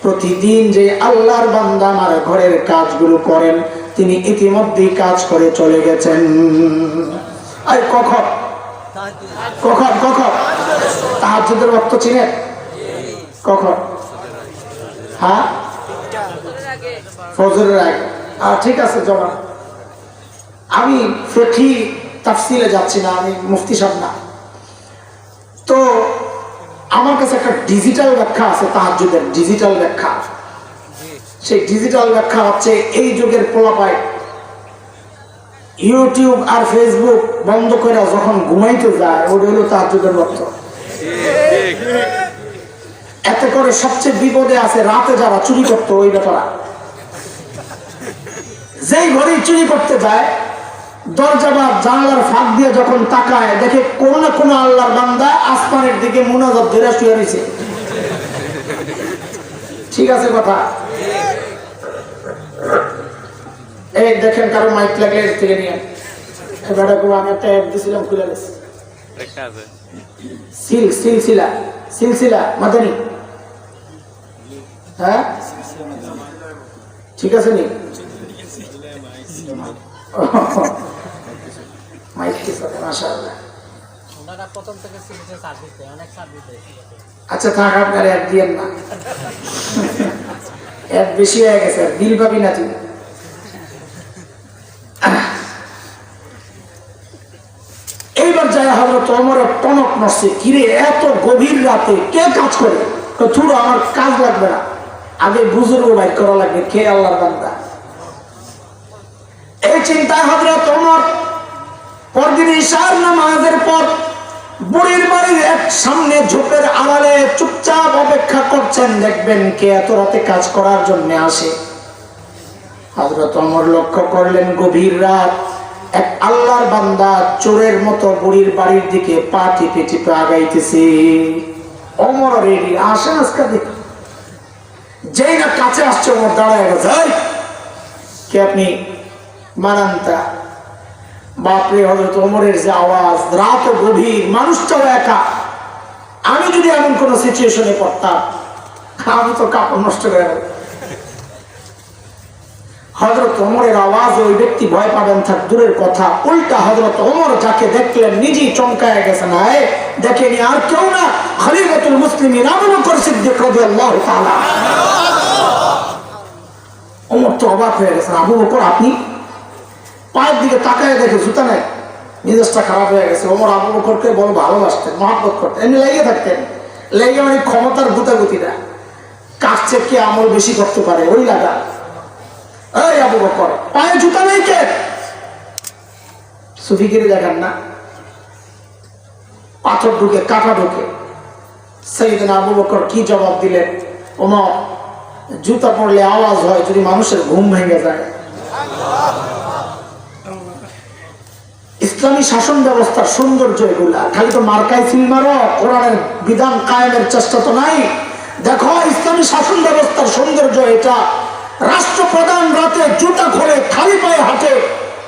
প্রতিদিন যে আল্লাহর বান্দা আমার ঘরের কাজগুলো করেন তিনি ইতিমধ্যেই কাজ করে চলে গেছেন। আর কখন? কখন কখন তাহাজ্জুদের ওয়াক্ত চিনেন? কখন? হ্যাঁ, ফজরের আগে। ঠিক আছে জমা, আমি ফিকহি তাফসিলে যাচ্ছি না, আমি মুফতি সাহেব না। তো আমার কাছে একটা ডিজিটাল ব্যাখ্যা আছে তাহাজ্জুদের, ডিজিটাল ব্যাখ্যা। সেই ডিজিটাল ব্যাখ্যা হচ্ছে এই যুগের পোলাপায় ইউটিউব আর ফেসবুক বন্ধ করে যখন ঘুমাইতে যায়, ওটা হলো তাহাজ্জুদের ওয়াক্ত। এতে করে সবচেয়ে বিপদে আছে রাতে যারা চুরি করতো, ওই ব্যাপারা যেই ঘরে চুরি করতে যায়, দরজা বা জানালার ফাঁক দিয়ে যখন তাকায়, দেখে কোন না কোন আল্লাহর বান্দা আসমানের দিকে মুনাজাত ধরে শুয়ে রয়েছে। ঠিক আছে কথা? এই দেখেন কারো মাইক লাগলে এর থেকে নিয়ে এবারে আমি একটা অ্যাপ দিয়েছিলাম, খুলে গেছে। সিলসিলা সিলসিলা মাদানি, হ্যাঁ ঠিক আছে নি? আচ্ছা থাক, আপনার এক দিয়েন না, এক বেশি হয়ে গেছে, বিল পাবি না তুই। এইবার যাই হযরত ওমরের টনক নড়ছে, কিরে এত গভীর রাতে কে কাজ করে? থুড়ো আমার কাজ লাগবে না, আগে বুজুর্গ বাইর করা লাগবে, কে আল্লাহর বান্দা। এই চিন্তায় হযরত ওমর পরদিন ঈশার নামাজের পর বুড়ির বাড়ির এক সামনে ঝোপের আড়ালে চুপচাপ অপেক্ষা করছেন, দেখবেন কে এত রাতে কাজ করার জন্য আসে। হযরত ওমর লক্ষ্য করলেন গভীর রাত, এক আল্লাহর বান্দা চোরের মতো বুড়ির বাড়ির দিকে পা টিপে টিপে আগাইতেছে। ওমর রেডি, আসেন আজকে দেখ। যেই না কাছে আসছে, ওমর দাঁড়ায় গেছে, কে আপনি? মানান্তা। বাপরে, হযরত ওমরের যে আওয়াজ, রাত গভীর, মানুষটাও একা। আমি যদি এমন কোন সিচুয়েশনে পড়তাম, আমি তো কাপড় নষ্ট হয়ে গেল। হযরত ওমরের আওয়াজ ওই ব্যক্তি ভয় পাবেন থাক দূরের কথা, উল্টা হযরত ওমর যাকে দেখলেন নিজেই চমকায় গেছেন। আয় দেখেনি আর কেউ না, খলিফাতুল মুসলিমিন আবু বকর সিদ্দিক রাদিয়াল্লাহু তাআলা। ওমর তো অবাক হয়ে গেছেন, আবু বকর আপনি? পায়ের দিকে তাকায় দেখে জুতা নেই, মেজাজটা খারাপ হয়ে গেছে। ওমর আবু বকরকে বড় ভালোবাসতেন, মহব্বত করতেন, এমনি লেগে থাকতেন। লেগে মানে ক্ষমতার গুতাগুতিটা, কাছে কে আমল বেশি করতে পারে ওই লাগা। এই আবু বকর, পায়ে জুতা নেই কে? সুফিগিরি দেখেন না, পাথর ঢুকে, কাটা ঢুকে। সাইয়েদনা আবু বকর কি জবাব দিলেন? ওমর, জুতা পড়লে আওয়াজ হয় যদি মানুষের ঘুম ভেঙে যায়। ইসলামী শাসন ব্যবস্থার সৌন্দর্য এগুলা, খালি তো মার্কাই ফিল্মারও কোরআনের বিধান কায়েমের চেষ্টা তো নাই। দেখো ইসলামী শাসন ব্যবস্থার সৌন্দর্য এটা, রাষ্ট্রপ্রধান রাতে জুতা খোলে খালি পায়ে হাঁটে,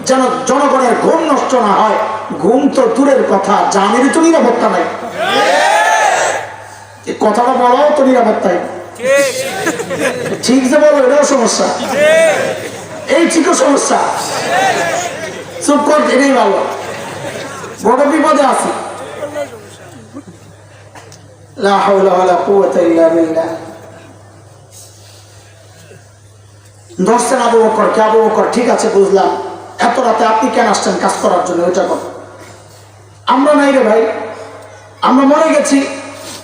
যেন জনগণের ঘুম নষ্ট না হয়। ঘুম তো দূরের কথা, জানেরই তো নিরাপত্তা নাই। এই কথাটা বলাও তো নিরাপত্তাই ঠিক যে বলো, এটাও সমস্যা, এই ঠিকও সমস্যা। চুপ কর, এটাই ভালো, বড় বিপদে আছি। লা হাওলা ওয়ালা কুওয়াতা ইল্লা বিল্লাহ। ধরছেন আবু বকর কে? আবু বকর, ঠিক আছে বুঝলাম, এত রাতে আপনি কেন আসছেন কাজ করার জন্য? ওইটা কর। আমরা নাই রে ভাই, আমরা মরে গেছি।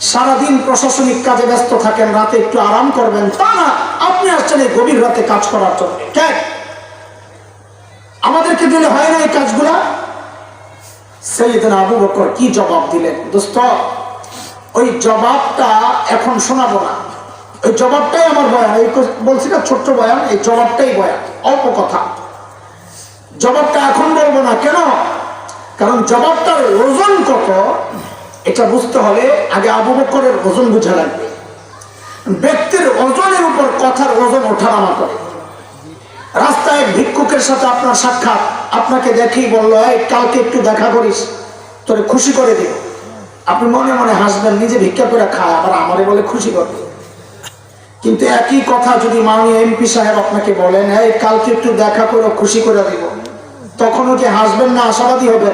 সারাদিন প্রশাসনিক কাজে ব্যস্ত থাকেন, রাতে একটু আরাম করবেন, তা না, আপনি আসছেন এই গভীর রাতে কাজ করার জন্য। কেন আমাদেরকে দিলে হয় না এই কাজগুলা? সাইয়েদনা আবু বকর কি জবাব দিলেন? দোস্ত, ওই জবাবটা এখন শোনাবো না, ওই জবাবটাই আমার বয়ান। এই বলছি না ছোট্ট বয়ান, এই জবাবটাই বয়ান, অল্প কথা। জবাবটা এখন বলবো না। কেন? কারণ জবাবটার ওজন কত এটা বুঝতে হলে আগে আবু বকরের ওজন বুঝা লাগবে। ব্যক্তির ওজনের উপর কথার ওজন ওঠানামা করে। রাস্তায় ভিক্ষুকের সাথে আপনার সাক্ষাৎ, আপনাকে দেখেই বললো, এই কালকে একটু দেখা করিস, তোরে খুশি করে দিও। আপনি মনে মনে হাসবেন, নিজে ভিক্ষা করে খায়, আবার আমারে বলে খুশি করবে। কিন্তু একই কথা যদি মাননীয় এমপি সাহেব আপনাকে বলেন, এই কালকে একটু দেখা করে খুশি করে দিব, তখনও কি হাসবেন না আশাবাদী হবে?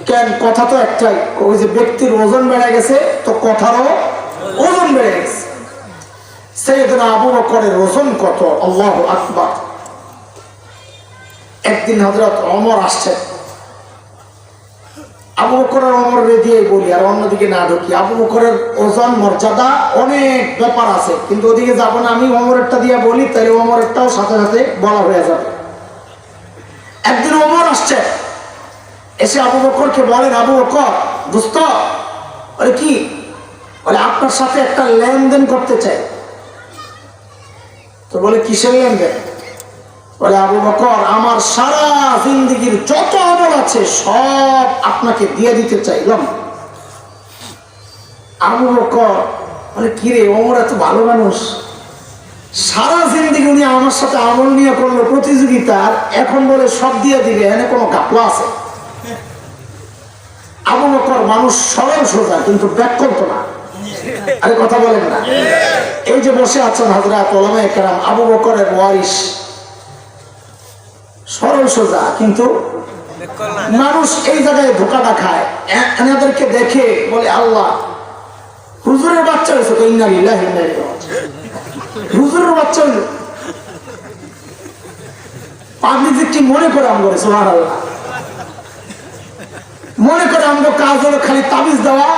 কেন? কথা তো একটাই, ওই যে ব্যক্তির ওজন বেড়ে গেছে তো কথারও ওজন বেড়ে গেছে। সাইয়েদনা আবু বকরের ওজন কত! আল্লাহু আকবার। একদিন হযরত ওমর আসছে, আবু বকরের ওমর দিয়ে বলি আর অন্যদিকে না ঢুকি। আবু বকরের ওজন মর্যাদা অনেক ব্যাপার আছে, কিন্তু ওদিকে যাব না। আমি ওমরেরটা দিয়ে বলি, তাহলে ওমরেরটাও সাথে সাথে বলা হয়ে যাবে। একদিন ওমর আসছে, এসে আবু বকরকে বলেন, আবু বকর দোস্ত, বলে কি? বলে আপনার সাথে একটা লেনদেন করতে চাই। তো বলে কিসের লেনদেন? বলে আবু বকর, আমার সারা জিন্দেগির যত আমল আছে সব আপনাকে দিয়ে দিতে চাইলাম। আবু বকর বলে কি রে, ওমর এত ভালো মানুষ, সারা জিন্দেগি উনি আমার সাথে আমল নিয়ে করলো প্রতিযোগিতা, এখন বলে সব দিয়ে দিবে, এনে কোনো ঘাপলা আছে? আবু বকর মানুষ সরল সোজা, কিন্তু ব্যাকল্প না। আরে কথা বলেন না? এই যে বসে আছেন হযরত উলামায়ে কেরাম, আবু বকরের ওয়ারিস, সরল সোজা, কিন্তু মানুষ এই জায়গায় ধোকাটা খায়। এনাদেরকে দেখে বলে আল্লাহ, হুজুরের বাচ্চা হয়েছে তো ইন্না লিল্লাহি ওয়া ইন্না ইলাইহি রাজিউন। হুজুরের বাচ্চা হইল, পাবলিক কি মনে করে আমরা? সুবহানাল্লাহ। মনে করে আমরা কাজ হলো খালি তাবিজ দেওয়া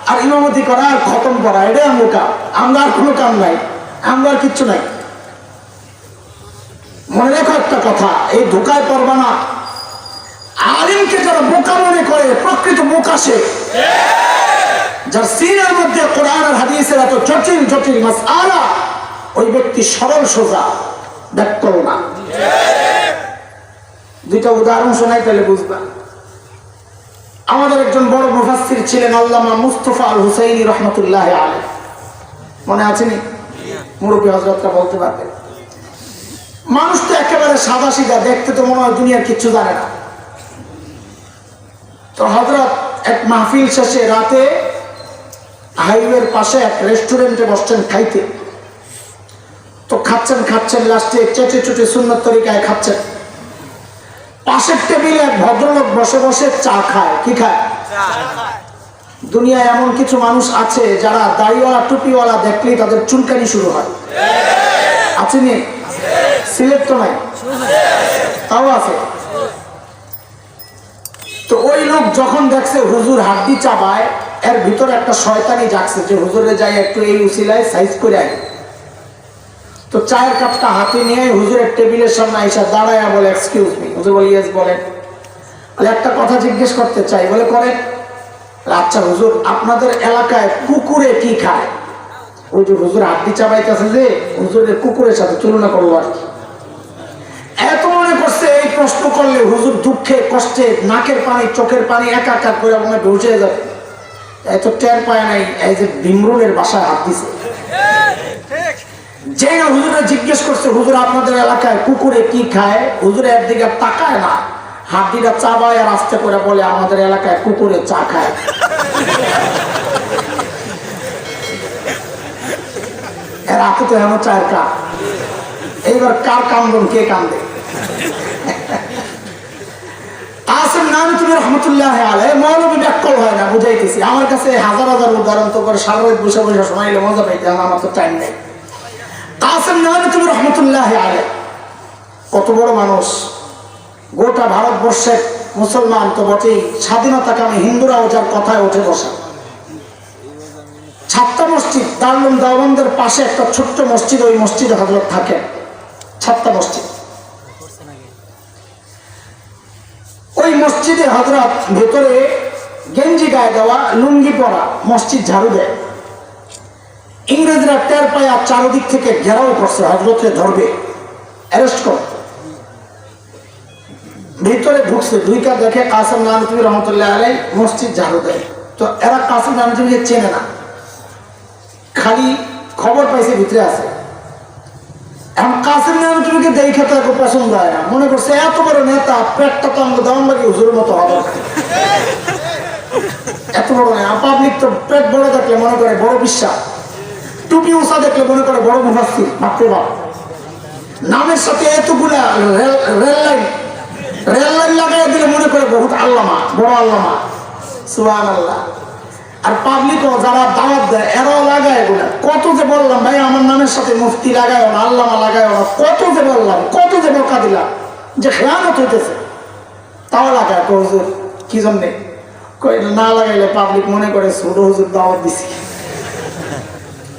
আর ইমামতি করা আর খতম করা, এটাই আমরা কাম। আমরা আর কোনো কাম নাই, আমরা আর কিচ্ছু নাই। মনে রেখো একটা কথা, এই ধোকায় পড়বা না। আলিমকে যারা বোকা মনে করে, প্রকৃত বোকা সে, যার সিনার মধ্যে কোরআন আর হাদিসের এত জটিল জটিল মাসআলা, ওই ব্যক্তি সরল সোজা, ব্যাকল না। দুইটা উদাহরণ শোনাই তাহলে বুঝবা। আমাদের একজন বড় মুফাসসির ছিলেন আল্লামা মুস্তাফা আল হুসাইনি রহমাতুল্লাহ আলাইহি, মনে আছে নি? মুরব্বী হযরতরা বলতে পারবেন। মানুষ তো একেবারে সাদা সিধা, দেখতে তো মনে হয় দুনিয়ার কিচ্ছু জানে না। তো হযরত এক মাহফিল শেষে রাতে হাইওয়ের পাশে এক রেস্টুরেন্টে বসছেন খাইতে। তো খাচ্ছেন, লাস্টে চেটে চুটে সুন্নত তরিকায় খাচ্ছেন। পাশের টেবিলে এক ভদ্রলোক বসে বসে চা খায়। কি খায়? দুনিয়ায় এমন কিছু মানুষ আছে যারা দাড়িওয়ালা টুপিওয়ালা দেখলেই তাদের চুলকানি শুরু হয়, আছে নি? সিলেট তো নাই, তাও আছে। তো ওই লোক যখন দেখছে হুজুর হাড্ডি চাবায়, এর ভিতরে একটা শয়তানি জাগছে যে হুজুরে যাই একটু এই উসিলায় সাইজ করে আগে। তো চায়ের কাপটা হাতে নিয়ে হুজুরের টেবিলের সামনে এসে দাঁড়ায় বলে, এক্সকিউজ মি। হুজুর বলে, ইয়েস বলেন। বলে একটা কথা জিজ্ঞেস করতে চাই। বলে করেন। আচ্ছা হুজুর, আপনাদের এলাকায় কুকুরে কি খায়? ওই যে হুজুর হাড্ডি চাবাইতেছে যে, হুজুরের কুকুরের সাথে তুলনা করবো আর কি। এত মনে করছে এই প্রশ্ন করলে হুজুর দুঃখে কষ্টে নাকের পানি চোখের পানি একাকার করে মনে ঢুসে যাবে। এত টের পায় নাই, এই যে ভিমরুলের বাসায় হাত দিছে। যে না হুজুরে জিজ্ঞেস করছে, হুজুর আপনাদের এলাকায় কুকুরে কি খায়? হুজুর এর দিকে তাকায় না, হাড্ডিটা চাবায় আর আস্তে করে বলে, আমাদের এলাকায় কুকুরে চা খায়। এর হাতে তো এমন চায়ের কাপ। এইবার কার কান্দন, কে কান্দে? কাসেম নানুতুবি রহমাতুল্লাহ আলাইহি মৌলভী ব্যাকল হয় না, বুঝাইতেছি। আমার কাছে হাজার হাজার উদাহরণ তো করে সারা রাত বসে বসে শোনাইলে মজা পাইতে, আমার তো টাইম নেই। কাসেম নানুতুবি রহমাতুল্লাহ আলাইহি কত বড় মানুষ, গোটা ভারতবর্ষের মুসলমান তো বটেই, স্বাধীনতাকামী হিন্দুরাও যার কথায় উঠে বসে। ছাত্তা মসজিদ, দারুল দেওবন্দের পাশে একটা ছোট্ট মসজিদ, ওই মসজিদে হযরত থাকেন। ছাত্তা মসজিদ, ওই মসজিদে হযরত ভেতরে গেঞ্জি গায়ে দেওয়া, লুঙ্গি পরা, মসজিদ ঝাড়ু দেয়। ইংরেজরা টের পায় আর চারদিক থেকে ঘেরাও করছে, হযরতকে ধরবে, অ্যারেস্ট করবে। ভিতরে ঢুকছে, দুইটা দেখে কাসেম নানুতুবি রহমাতুল্লাহ আলাইহি মসজিদ ঝাড়ু দেয়। তো এরা কাসেম নানুতুবিকে চেনে না, খালি খবর পাইছে ভিতরে আছে। এখন কাসেম নানুতুবিকে দেখে তো একটু পছন্দ হয় না, মনে করছে এত বড় নেতা, পেটটা তো আমাকে দাম লাগে হুজুরের মতো হবে। এত বড় নেই, পাবলিক তো পেট বড় দেখলে মনে করে বড় বিশ্বাস, টুপি উঁচা দেখলে মনে করে বড় মুফাসসির। বাপরে বাপ, নামের সাথে এতগুলা রেল লাইন, রেল লাইন লাগাই দিলে মনে করে বহুত আল্লামা, বড় আল্লামা। সুবহানাল্লাহ। আর পাবলিকও যারা দাওয়াত দেয় এরাও লাগায় এগুলা। কত যে বললাম ভাই আমার নামের সাথে মুফতি লাগায় না, আল্লামা লাগায় না, কত যে বললাম, কত যে বকা দিলাম যে খেয়ানত হইতেছে, তাও লাগায়। হুজুর কি জন্যে? না লাগাইলে পাবলিক মনে করে ছোট হুজুর দাওয়াত দিছি।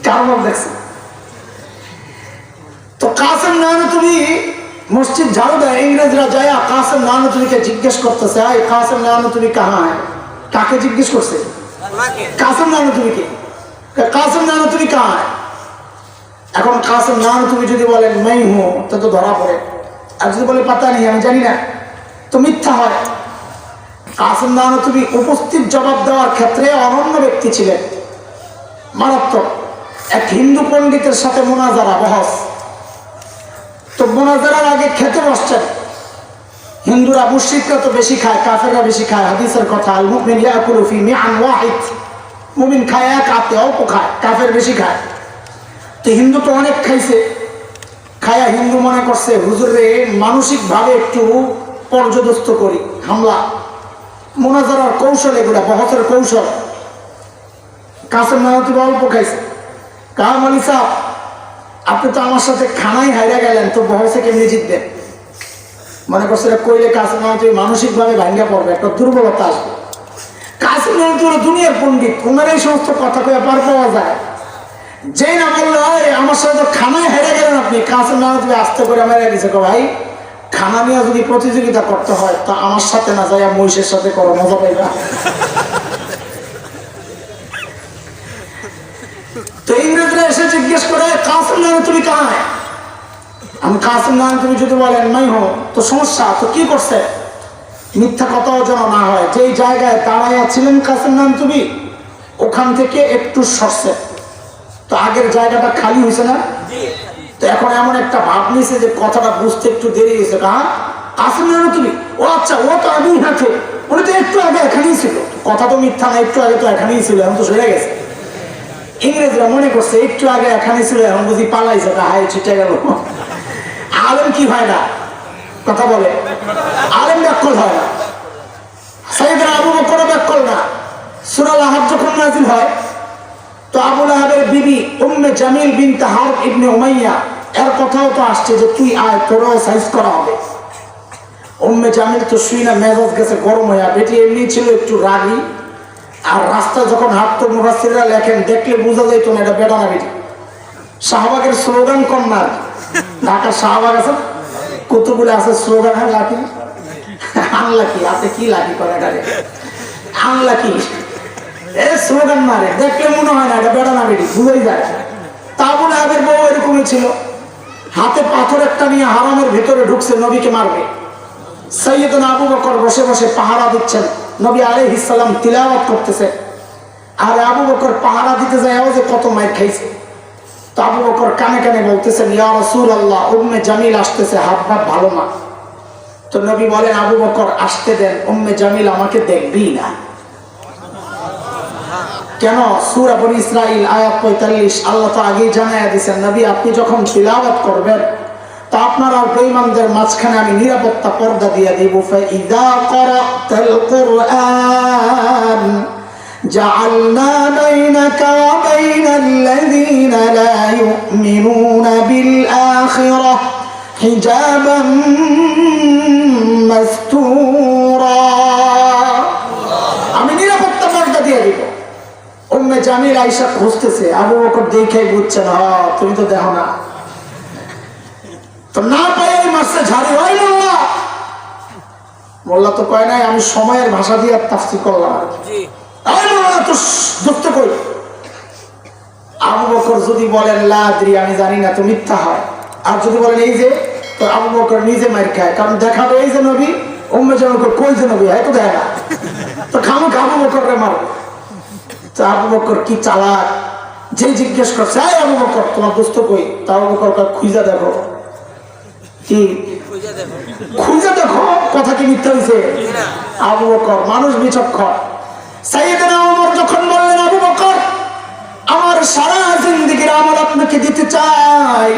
কারণ দেখছে তো কাসেম নানতুবি মসজিদ ঝাড়ু দেয়, ইংরেজরা যায় কাসেম নানতুবিকে জিজ্ঞেস করতেছে, আই কাসেম নানতুবি কাহা হ্যায়? কাকে জিজ্ঞেস করছে? কাসেম নানতুবিকে। কাসেম নানতুবি কাহা হ্যায়? এখন কাসেম নানতুবি যদি বলেন मैं हूं তো ধরা পড়ে, আর যদি বলে পাতা নেই আমি জানি না তো মিথ্যা হয়। কাসেম নানতুবি উপস্থিত জবাব দেওয়ার ক্ষেত্রে অনন্য ব্যক্তি ছিলেন, মারাত্মক। এক হিন্দু পণ্ডিতের সাথে মোনাজারা বহস, তো মোনাজারার আগে খেতে বসছেন। হিন্দুরা, মুশরিকরা তো বেশি খায়, কাফেররা বেশি খায়। হাদিসের কথা, আল মুমিন ইয়াকুলু ফি মিআন ওয়াহিদ, মুমিন খায় এক আতে, অল্প খায়, কাফের বেশি খায়। তো হিন্দু তো অনেক খাইছে, খায়া হিন্দু মনে করছে হুজুরে মানসিক ভাবে একটু পর্যদস্ত করি, হামলা। মোনাজারার কৌশল এগুলা, বহসের কৌশল। কাসেম নানতুবি অল্প খাইছে। কাম আলী সাহেব, আপনি তো আমার সাথে খানাই হাইরা গেলেন, তো বহসে কেমনি জিতবেন? মনে করছে কইলে কাসেম নানতুবি মানসিক ভাবে ভাঙ্গা পড়বে, একটা দুর্বলতা আসবে। কাসেম নানতুবি দুনিয়ার পণ্ডিত, ওনার এই সমস্ত কথা কয়ে পার পাওয়া যায়। যেই না বললো আমার সাথে তো খানায় হেরে গেলেন আপনি, কাসেম নানতুবি আস্তে করে মেরে দিছে, ভাই খানা নিয়ে যদি প্রতিযোগিতা করতে হয় তা আমার সাথে না যাইয়া মহিষের সাথে করো, মজা পাইবা। তো ইংরেজরা এসে জিজ্ঞেস করে কাসেম নানতুবি কাহা হ্যায়? আমি কাসেম নানতুবি যদি বলেন मैं हूं তো সমস্যা, তো কি করছে? মিথ্যা কথাও যেন না হয়। যেই জায়গায় দাঁড়াইয়া ছিলেন কাসেম নানতুবি ওখান থেকে একটু সরছে, তো আগের জায়গাটা খালি হয়েছে না? তো এখন এমন একটা ভাব নিয়েছে যে কথাটা বুঝতে একটু দেরি হয়েছে। কাসেম নানতুবি, ও আচ্ছা, ও তো আগেই হাঁটে, উনি তো একটু আগে এখানেই ছিল। কথা তো মিথ্যা না, একটু আগে তো এখানেই ছিল, এখন তো সরে গেছে। ইংরেজরা মনে করছে একটু আগে এখানে ছিল, এখন বুঝি পালাইছে, হাই ছুটে গেল। আলেম কি হয় না? কথা বলে আলেম ব্যাকল হয় না। সাইয়েদনা আবু বকর ব্যাকল না। সূরা আল-আহব যখন নাযিল হয় তো আবু লাহাবের বিবি উম্মে জামিল বিনত হারব ইবনে উমাইয়া এর কথাও তো আসছে যে তুই আয়, তোরও সাইজ করা হবে। উম্মে জামিল তো শুই না, মেজাজ গেছে গরম হইয়া। বেটি এমনি ছিল একটু রাগী, আর রাস্তায় যখন হাঁটতো মুফাসসিররা লেখেন দেখলে বোঝা যাইতো না এটা বেটা না বেটি। শাহবাগের স্লোগান কন্যা, ঢাকার শাহবাগ আছে, কতগুলো আছে স্লোগান, হ্যাঁ লাকি আনলাকি আছে, কি লাকি করে এটারে আনলাকি, এ স্লোগান মারে, দেখলে মনে হয় না এটা বেটা না বেটি, বুঝাই যায়। তা আবু লাহাবের বউ এরকমই ছিল, হাতে পাথর একটা নিয়ে হারামের ভিতরে ঢুকছে, নবীকে মারবে। সাইয়েদনা আবু বকর বসে বসে পাহারা দিচ্ছেন, নবী আলাইহিস সালাম তিলাওয়াত করতেছে। আর আবু বকর পাহারা দিতে যায় যে কত মাইর খাইছে। তো আবু বকর কানে কানে বলতেছেন, ইয়া রাসূলুল্লাহ, উম্মে জামিল আসতেছে, হাত ভাত ভালো না। তো নবী বলেন, আবু বকর আসতে দেন, উম্মে জামিল আমাকে দেখবেই না। কেন? সূরা বনী ইসরাঈল আয়াত 45 আল্লাহ তো আগেই জানাইয়া দিয়েছেন, নবী আপনি যখন তিলাওয়াত করবেন তা আপনার আর বেঈমানদের মাঝখানে আমি নিরাপত্তা পর্দা দিয়ে দিব। ফাইযা ক্বরাতাল কুরআন জাআলনা বাইনাকা ওয়া বাইনাল্লাযীনা লা ইউমিনুনা বিল আখিরাহ হিজাবান মাসতুরা। আমি নিরাপত্তা পর্দা দিয়ে দিব। উম্মে জামিল আয়েশা খুঁজতেছে, আবু বকর দেখেই বুঝছেন, তুমি তো দেখো না। তো না পাই মাসে ঝাড়ি হয় মোল্লা, মোল্লা তো কয় নাই, আমি সময়ের ভাষা দিয়ে তাফসীর করলাম আর কি। আবু বকর যদি বলেন লা আদরি, আমি জানি না, তো মিথ্যা হয়। আর যদি বলেন এই যে, তো আবু বকর নিজে মার খায়, কারণ দেখাবে এই যে নবী, উম্মে জামিল কই যে নবী, এত দেয় না, তো খামুক আবু বকররে মারবে। তো আবু বকর কি চালাক, যে জিজ্ঞেস করছে আবু বকর তোমার দোস্ত কই, তা আবু বকর খুঁজা দেখো। কি খুঁজে দেখো, কথা কি মিথ্যা হয়েছে? আবু বকর মানুষ বিচক্ষণ। সাইয়েদনা ওমর যখন বললেন, আবু বকর আমার সারা জিন্দেগির আমল আপনাকে দিতে চাই।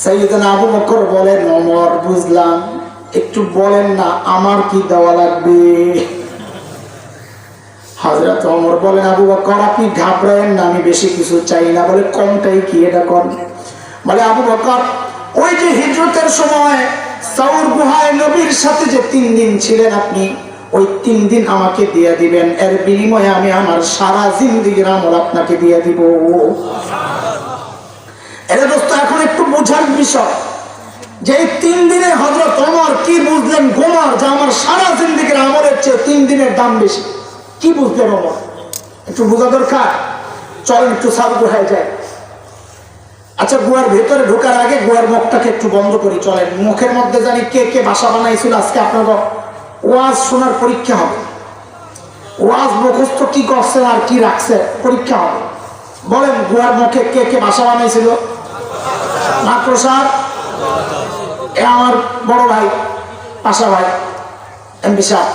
সাইয়েদনা আবু বকর বলেন, ওমর বুঝলাম, একটু বলেন না আমার কি দেওয়া লাগবে? হযরত ওমর বলেন, আবু বকর আপনি ঘাবড়ায়েন না, আমি বেশি কিছু চাই না। বলে কোনটাই কি এটা কোন? বলে আবু বকর ওই যে হিজরতের সময় সাউর গুহায় নবীর সাথে যে 3 দিন ছিলেন আপনি, ওই 3 দিন আমাকে দিয়ে দিবেন, এর বিনিময়ে আমি আমার সারা জিন্দেগির আমল আপনাকে দিয়ে দিব। এটা দোস্ত এখন একটু বোঝার বিষয় যে 3 দিনে হযরত ওমর কি বুঝলেন গোমর যে আমার সারা জিন্দেগির আমলের চেয়ে 3 দিনের দাম বেশি। কি বুঝলেন ওমর? একটু বোঝা দরকার। চলেন একটু সাউর গুহায় যাই। আচ্ছা, গুহার ভেতরে ঢোকার আগে গুহার মুখটাকে একটু বন্ধ করি। চলেন, মুখের মধ্যে জানি কে কে বাসা বানাইছিল। আজকে আপনাদের ওয়াজ শোনার পরীক্ষা হবে। ওয়াজ মুখস্থ কি করছেন আর কি রাখছে পরীক্ষা হবে। বলেন, গুহার মুখে কে কে বাসা বানাইছিল? মাকড়সার এ আমার বড় ভাই, পাশা ভাই এমপি সাহেব,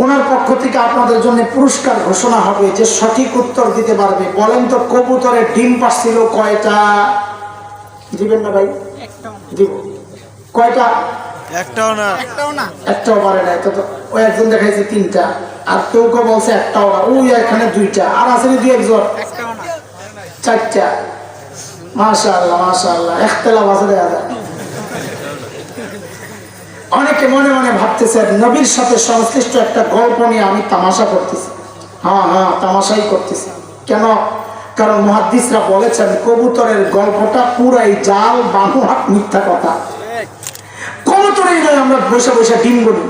ওনার পক্ষ থেকে আপনাদের জন্য পুরস্কার ঘোষণা হবে যে সঠিক উত্তর দিতে পারবে। বলেন তো, কবুতরের ডিম পাচ্ছিল কয়টা? দিবেন না ভাই? দিব। কয়টা? একটাও পারে না। তো ওই একজন দেখাইছে 3টা, আর কেউ কেউ বলছে একটাও না, ওই এখানে 2টা, আর আছে 2 একজন 4টা। মাশাআল্লাহ মাশাআল্লাহ, ইখতিলাফ আছে দেখা যায়। অনেকে মনে মনে ভাবতেছেন নবীর সাথে সংশ্লিষ্ট একটা গল্প নিয়ে আমি তামাশা করতেছি। হ্যাঁ, তামাশাই করতেছি। কেন? কারণ মুহাদ্দিসরা বলেছেন কবুতরের গল্পটা পুরাই জাল, বানোয়াট, মিথ্যা কথা। কবুতরেই নয় আমরা বসে বসে ডিম গড়ি।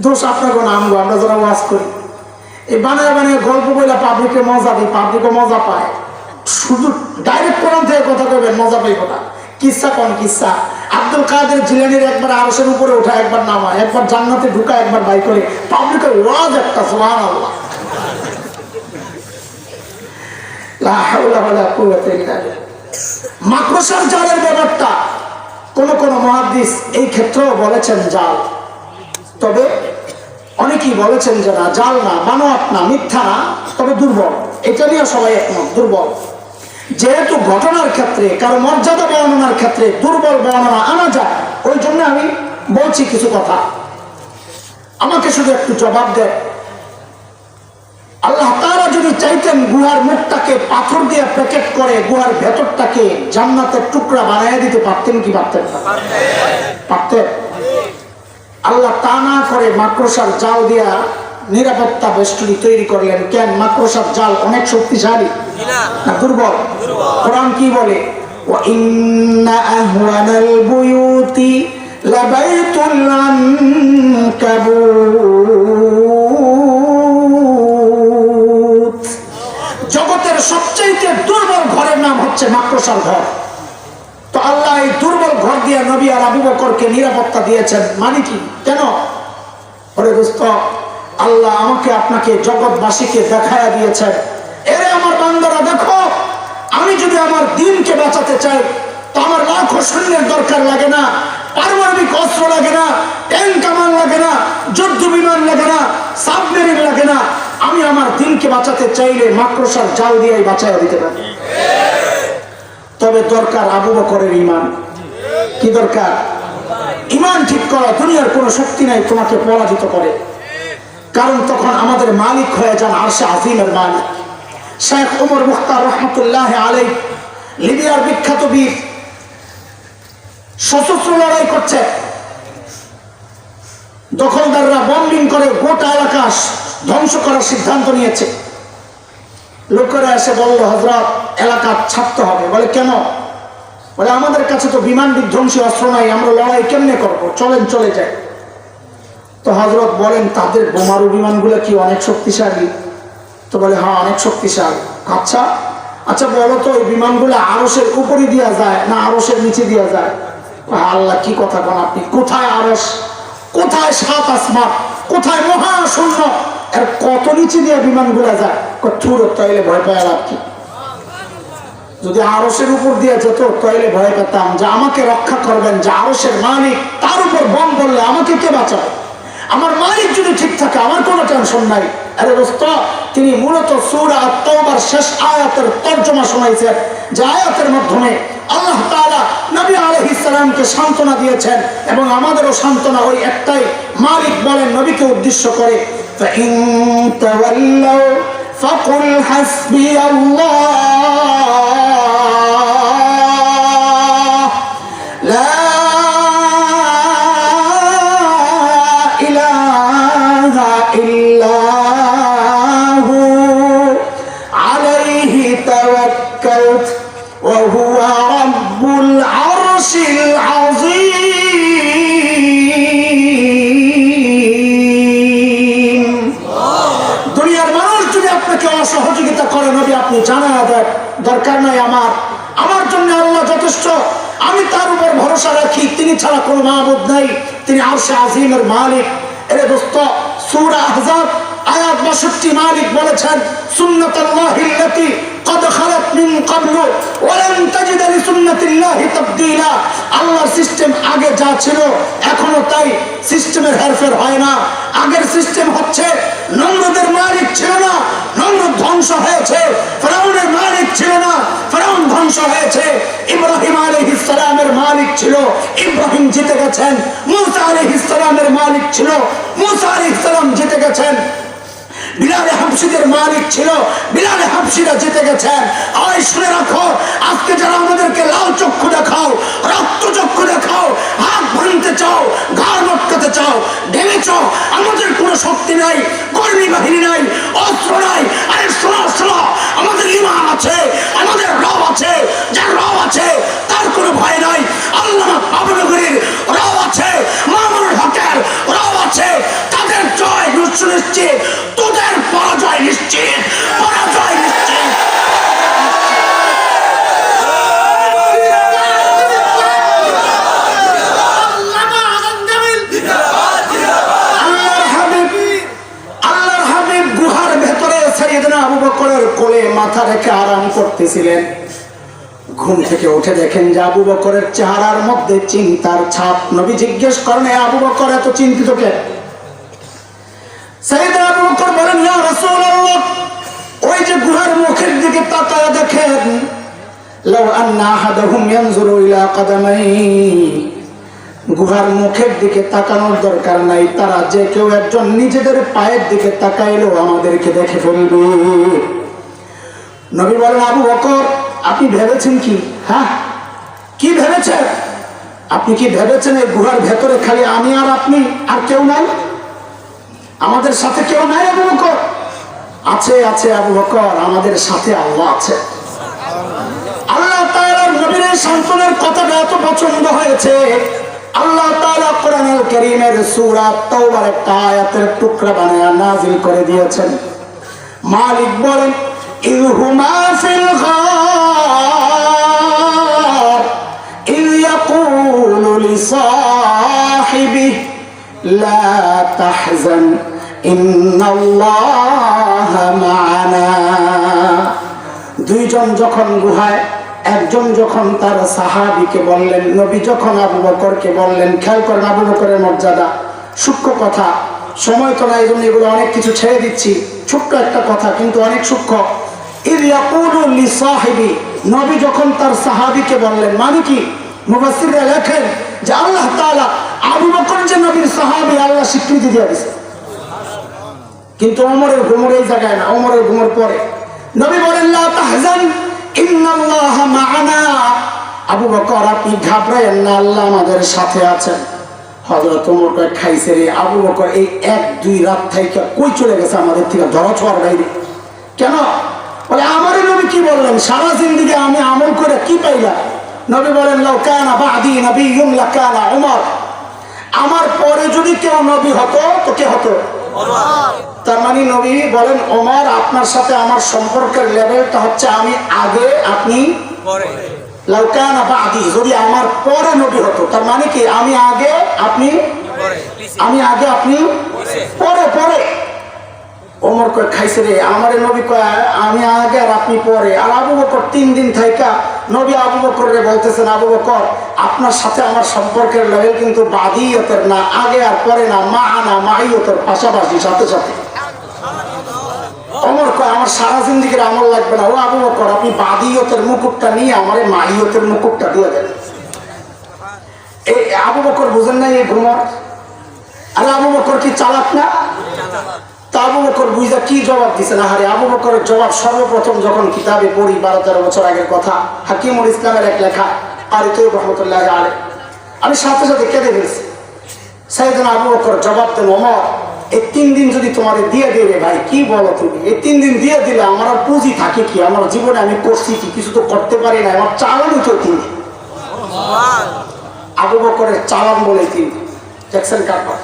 দোষ আপনাকে নাম গো, আমরা যারা ওয়াজ করি এই বানায় বানিয়ে গল্প বইলা পাবলিকে মজা দিই, পাবলিকও মজা পায়। শুধু ডাইরেক্ট কোরআন থেকে কথা কইবেন, মজা পাইব না। কিসসা কোন কিসসা? আব্দুল কাদের জিলানীর একবার আরশের উপরে ওঠা, একবার নামা, একবার জান্নাতে ঢুকা, একবার বাই করে, পাবলিকের ওয়াজ একটা। সুবহানাল্লাহ, লা হাওলা ওয়ালা কুওয়াতা ইল্লা বিল্লাহ। মাকড়সার জালের ব্যাপারটা কোন কোন মুহাদ্দিস এই ক্ষেত্রেও বলেছেন জাল, তবে অনেকেই বলেছেন যে না, জাল না, বানোয়াট না, মিথ্যা না, তবে দুর্বল। এটা নিয়ে সবাই একমত, দুর্বল। যেহেতু ঘটনার ক্ষেত্রে, কারো মর্যাদা বর্ণনার ক্ষেত্রে দুর্বল বর্ণনা আনা যায়, ওই জন্য আমি বলছি কিছু কথা। আমাকে শুধু একটু জবাব দেন, আল্লাহ তাআলা যদি চাইতেন গুহার মুখটাকে পাথর দিয়ে প্যাকেট করে গুহার ভেতরটাকে জান্নাতের টুকরা বানিয়ে দিতে পারতেন কি পারতেন না? পারতেন। আল্লাহ তা না করে মাকড়সার জাল দিয়া নিরাপত্তা বেষ্টনী তৈরি করলেন। কেন? মাকড়সার জাল অনেক শক্তিশালী না দুর্বল? কোরআন কি বলে? ওয়া ইন্না আহওয়ানাল বুয়ুতি লাবাইতুল আনকাবুত। জগতের সবচেয়ে দুর্বল ঘরের নাম হচ্ছে মাকড়সার ঘর। তো আল্লাহ এই দুর্বল ঘর দিয়ে নবী আর আবু বকরকে নিরাপত্তা দিয়েছেন। মানে কি? কেন? ওরে দোস্ত, আল্লাহ আমাকে আপনাকে জগৎবাসীকে দেখায়া দিয়েছেন, এরে আমার বান্দারা দেখো, আমি যদি আমার দ্বীনকে বাঁচাতে চাই তো আমার লাখো সৈন্যের দরকার লাগে না, পারমাণবিক অস্ত্র লাগে না, ট্যাঙ্ক কামান লাগে না, যুদ্ধ বিমান লাগে না, সাবমেরিন লাগে না। আমি আমার দ্বীনকে বাঁচাতে চাইলে মাকড়সার জাল দিয়েই বাঁচাইয়া দিতে পারি। তবে দরকার আবু বকরের ঈমান। কি দরকার? ঈমান ঠিক করা। দুনিয়ার কোনো শক্তি নাই তোমাকে পরাজিত করে, কারণ তখন আমাদের মালিক হয়ে যান আরশে আজিমের মালিক। শেখ ওমর মুখতার রহমতুল্লাহ আলাইহি, লিবিয়ার বিখ্যাত বীর, সশস্ত্র লড়াই করছে, দখলদাররা বম্বিং করে গোটা এলাকা ধ্বংস করার সিদ্ধান্ত নিয়েছে। লোকেরা এসে বলল, হযরত এলাকা ছাড়তে হবে। বলে কেন? বলে আমাদের কাছে তো বিমান বিধ্বংসী অস্ত্র নাই, আমরা লড়াই কেমনে করবো, চলেন চলে যাই। তো হযরত বলেন, তাদের বোমারু বিমানগুলো কি অনেক শক্তিশালী? তো বলে হ্যাঁ অনেক শক্তিশালী। আচ্ছা আচ্ছা বলো তো, এই বিমানগুলো আরশের উপরে দেওয়া যায় না আরশের নিচে দেওয়া যায়? আল্লাহ কি কথা বলেন আপনি, কোথায় আরশ, কোথায় 7 আসমান, কোথায় মহাশূন্য, এর কত নিচে দিয়ে বিমানগুলো যায়? তাইলে ভয় পায় লাভ কি? যদি আরশের উপর দিয়ে যেত তাইলে ভয় পেতাম যে আমাকে রক্ষা করবেন যে আরশের মালিক, তার উপর বম করলে আমাকে কে বাঁচাবে? আমার মালিক যদি ঠিক থাকে আমার কোনো টেনশন নাই। আরে দোস্ত, তিনি মূলত সূরা আত-তাওবার শেষ আয়াতের তর্জমা শোনাইছেন, যে আয়াতের মাধ্যমে আল্লাহ তাআলা নবী আলাইহিস সালামকে সান্ত্বনা দিয়েছেন এবং আমাদেরও সান্ত্বনা ওই একটাই। মালিক বলেন নবীকে উদ্দেশ্য করে, فَإِن تَوَلَّوْا فَقُلْ حَسْبِيَ اللَّهُ لَا إِلَهَ إِلَّا هُوَ عَلَيْهِ تَوَكَّلْتُ وَهُوَ رَبُّ الْعَرْشِ الْعَظِيمِ। দুনিয়ার মানুষ যদি আপনাকে অসহযোগিতা করে, নবী আপনি জানায়া দেন, দরকার নাই আমার জন্য আল্লাহ যথেষ্ট, আমি তার উপর ভরসা রাখি, তিনি ছাড়া কোনো মাবুদ নাই, তিনি আরশে আজিমের মালিক। এরে দোস্ত, সূরা আহজাব আয়াত 62 মালিক বলেছেন, সুন্নাতুল্লাহিল্লাতী قد خلت من قبل ولن تجد لسنة الله تبديلا। আল্লাহর সিস্টেম আগে যা ছিল এখনো তাই, সিস্টেমের হেরফের হয় না। আগের সিস্টেম হচ্ছে নমরুদের মালিক ছিল না, নমরুদ ধ্বংস হয়েছে। ফেরাউনের মালিক ছিল না, ফেরাউন ধ্বংস হয়েছে। ইব্রাহিম আলাইহিস সালামের মালিক ছিল, ইব্রাহিম জিতে গেছেন। মূসা আলাইহিস সালামের মালিক ছিল, মূসা আলাইহিস সালাম জিতে গেছেন। বিলালে হাবশীদের মালিক ছিল, বিলালে হাবশীরা জিতে গেছেন। আয় শুনে রাখো, আজকে যারা আমাদেরকে লাল চক্ষু দেখাও, রক্ত চক্ষু দেখাও, হাত ভাঙতে চাও, ঘাড় মটকাতে চাও, ভেবেছ আমাদের কোনো শক্তি নাই, কর্মী বাহিনী নাই, অস্ত্র নাই। আরে শোনো, আমাদের ঈমান আছে, আমাদের রব আছে। যার রব আছে তার কোনো ভয় নাই। আল্লামা বাবুনগরীর রব আছে, মামুনুল হকের রব আছে। তাদের জয় সুনিশ্চিত, তোদের পরাজয় নিশ্চিত, পরাজয় নিশ্চিত। আল্লাহর হাবিব গুহার ভেতরে সাইয়েদনা আবু বকরের কোলে মাথা রেখে আরাম করতেছিলেন। ঘুম থেকে উঠে দেখেন যে আবু বকরের চেহারার মধ্যে চিন্তার ছাপ। নবী জিজ্ঞেস করেন, আবু বকর এত চিন্তিত কেন? সাইয়েদনা আবু বকর বলেন, ইয়া রাসূলুল্লাহ, ওই যে গুহার মুখের দিকে তাকায় দেখেন, লাউ আন্না আহাদাহুম ইয়ানজুরু ইলা কাদামাইহি, গুহার মুখের দিকে তাকানোর দরকার নাই, তারা যে কেউ একজন নিজেদের পায়ের দিকে তাকাইলেও আমাদেরকে দেখে ফেলবে। নবী বলেন, আবু বকর আপনি ভেবেছেন কি? হ্যাঁ, কি ভেবেছেন? আপনি কি ভেবেছেন এই গুহার ভেতরে খালি আমি আর আপনি, আর কেউ নাই? আমাদের সাথে কেউ নাই আবু বকর? আছে আবু বকর, আমাদের সাথে আল্লাহ আছে। আল্লাহ তাআলার নবীর সান্ত্বনের কথাটা এত পছন্দ হয়েছে, আল্লাহ তাআলা কোরআনুল কারীমের সূরা আত-তাওবার একটা আয়াতের টুকরা বানায়া নাযিল করে দিয়েছেন। মালিক বলেন, ইযহুমা ফিল গার ইয ইয়াকুলু লিসাহিবিহি লা তাহজান ইন্নাল্লাহা মা'ানা। দুইজন যখন গুহায়, একজন যখন তার সাহাবীকে বললেন, নবী যখন আবু বকরকে বললেন, খেয়াল করেন আবু বকরের মর্যাদা, সূক্ষ্ম কথা, সময় তো না, এই জন্য এগুলো অনেক কিছু ছেড়ে দিচ্ছি। ছোট্ট একটা কথা কিন্তু অনেক সূক্ষ্ম। ইয ইয়াকুলু লিসাহিবি, নবী যখন তার সাহাবীকে বললেন, মানে কি? মুফাসসিররা লেখেন যে আল্লাহ তাআলা আবু বকর যে নবীর সাহাবী, আল্লাহ স্বীকৃতি দিয়ে দিয়েছে। কিন্তু ওমরের ঘুমর এই জায়গায় না, ওমরের ঘুমর পরে। নবী বলেন, লা তাহজান ইন্নাল্লাহা মা'ানা, আবু বকর আপনি ঘাবড়ায়েন না, আল্লাহ আমাদের সাথে আছেন। হযরত ওমর কয়, খাইছে রে। আবু বকর এই 1-2 রাত থেকে কই চলে গেছে আমাদের থেকে, ধরা ছোঁয়ার বাইরে। কেন? বলে আমারই নবী কি বললেন, সারা জিন্দেগি আমি আমল করে কি পাইলাম? নবী বলেন, লাউ কানা বা'দি নাবিয়্যুন লাকানা উমর, আমার পরে যদি কেউ নবী হতো তো কে হতো? তার মানে নবী বলেন, ওমর আপনার সাথে আমার সম্পর্কের লেভেলটা হচ্ছে আমি আগে, আপনি পরে। লাউ কানা বা'দি, যদি আমার পরে নবী হতো, তার মানে কি আমি আগে, আপনি পরে, আমি আগে, আপনি পরে। পরে ওমর কয়, খাইছে রে। আমারে নবী কয় আমি আগে আর আপনি পরে। আর আবু বকর 3 দিন থাইকা নবী আবু বকররে বলতেছেন, আবু বকর আপনার সাথে আমার সম্পর্কের লেভেল কিন্তু বাদিয়তের না, আগে আর পরে না, মা'ানা মাইয়তের পাশাপাশি, সাথে সাথে। ওমর কয় আমার সারা জিন্দিগির আমল লাগবে না, ও আবু বকর আপনি বাদিয়তের মুকুটটা নিয়ে আমারে মাইয়তের মুকুটটা দিয়ে দেন। এই আবু বকর বুঝেন না এই ঘুমর? আরে আবু বকর কি চালাক না? তা আবু বকর বুঝা কি জবাব দিছে না? আরে আবু বকরের জবাব সর্বপ্রথম যখন কিতাবে পড়ি 12-13 বছর আগের কথা, হাকিমুল ইসলামের এক লেখা আরে তৈব রহমতুল্লাহ আলে, আমি সাথে সাথে কেঁদে ফেলছি। সাইয়েদনা আবু বকর জবাব দেন, ওমর এই 3 দিন যদি তোমার দিয়ে দেবে ভাই, কি বলো তুমি? এই 3 দিন দিয়ে দিলে আমার আর পুঁজি থাকে কি? আমার জীবনে আমি করছি কি? কিছু তো করতে পারি না, আমার চালানই তো 3 দিন। আবু বকরের চালান বলে 3 দিন দেখছেন কারবার।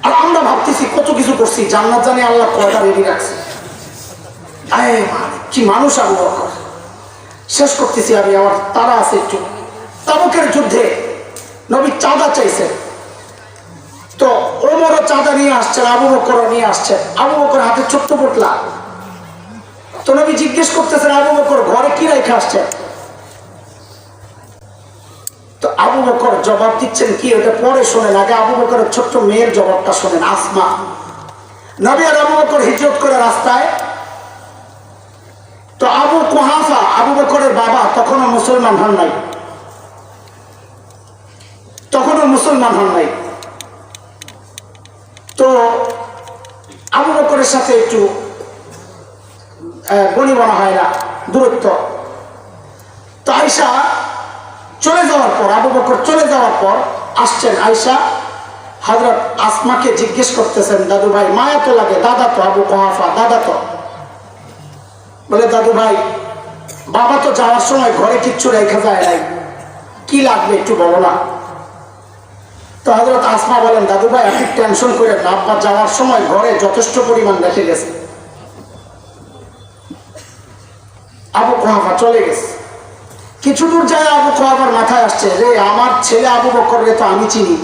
আর আমরা ভাবতেছি কত কিছু করছি, জান্নাত জানি আল্লাহ কয়টা রেডি রাখছে। কি মানুষ আবু বকর। শেষ করতেছি আমি, আমার তারা আছে একটু। তাবুকের যুদ্ধে নবী চাঁদা চাইছেন, তো ওমরও চাঁদা নিয়ে আসছেন, আবু বকরও নিয়ে আসছেন। আবু বকর হাতে ছোট্ট পোটলা, তো নবী জিজ্ঞেস করতেছেন আবু বকর ঘরে কি রেখে আসছেন? তো আবু বকর জবাব দিচ্ছেন কি, ওটা পরে শোনেন, আগে আবু বকরের ছোট্ট মেয়ের জবাবটা শোনেন, আসমা। নবী আর আবু বকর হিজরত করে রাস্তায়, তো আবু কুহাফা আবু বকরের বাবা তখনও মুসলমান হন নাই, তো আবু বকরের সাথে একটু বনিবনা হয় না, দূরত্ব। তো আয়েশা চলে যাওয়ার পর, আবু বকর চলে যাওয়ার পর আসছেন, আয়েশা হযরত আসমাকে জিজ্ঞেস করতেছেন, দাদু ভাই মায়া তো লাগে, দাদা তো আবু কুহাফা দাদা তো, বলে দাদু ভাই বাবা তো যাওয়ার সময় ঘরে কিচ্ছু রেখে যায় নাই, কি লাগবে একটু বলো না। তো হযরত আসমা বলেন, দাদু ভাই আপনি টেনশন করেন না, আব্বা যাওয়ার সময় ঘরে যথেষ্ট পরিমাণ রেখে গেছে। আবু কুহাফা চলে গেছে। কিছু দূর যায় আবু কুহাফার মাথায় আসছে, রে আমার ছেলে আবু বকরকে তো আমি চিনি,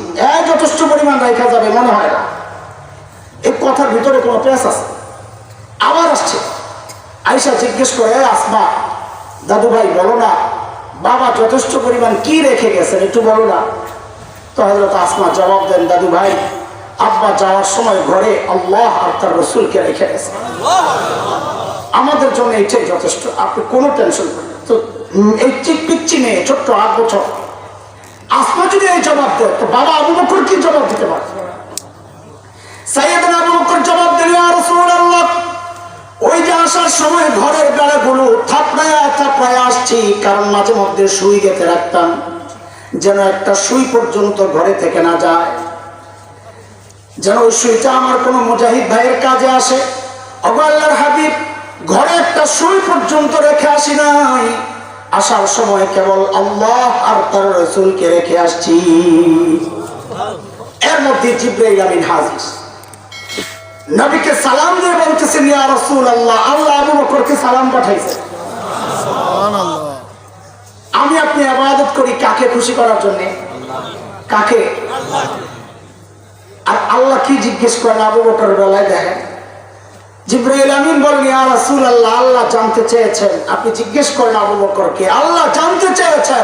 যথেষ্ট পরিমাণ রেখা যাবে মনে হয় না। এই কথার ভিতরে কোনো পেঁচ আছে। আবার আসছে, আয়েশা জিজ্ঞেস করে, আসমা দাদু ভাই বলো না, বাবা যথেষ্ট পরিমাণ কি রেখে গেছেন একটু বলো না। তো হযরত আসমা জবাব দেন, দাদু ভাই আব্বা যাওয়ার সময় ঘরে আল্লাহ আর তার রাসূলকে রেখে গেছেন, আমাদের জন্য এইটাই যথেষ্ট, আপনি কোনো টেনশন করেন না। তো এই পিচ্চি মেয়ে ছোট্ট 8 বছর, আসমা যদি এই জবাব দেয় তো বাবা আবু বকর কি জবাব দিতে পারে? সাইয়েদনা আবু বকর জবাব দিল, ইয়া রাসূলুল্লাহ ওই যে আসার সময় ঘরের বেড়াগুলো থাপড়ায় আসছি, কারণ মাঝে মধ্যে সুই গেঁথে রাখতাম যেন একটা সুই পর্যন্ত ঘরে থেকে না যায়, যেন ওই সুইটা আমার কোনো মুজাহিদ ভাইয়ের কাজে আসে। ওগো আল্লাহর হাবিব ঘরে একটা সুই পর্যন্ত রেখে আসি নাই, আসার সময় কেবল আল্লাহ আর তার রাসূলকে রেখে আসছি। এর মধ্যে জিবরাইল আমিন হাজির, নবীকে সালাম দিয়ে বলতেছেন, ইয়া রাসূলুল্লাহ আল্লাহ আবু বকরকে সালাম পাঠাইছে। সুবহানাল্লাহ। আমি আপনি ইবাদত করি কাকে খুশি করার জন্য? কাকে? আর আল্লাহ কি জিজ্ঞেস করেন আবু বকরের বেলায়? দেখেন জিবরাইল আমিন বলেন, ইয়া রাসূলুল্লাহ আল্লাহ জানতে চেয়েছেন, আপনি জিজ্ঞেস করেন আবু বকরকে, আল্লাহ জানতে চেয়েছেন।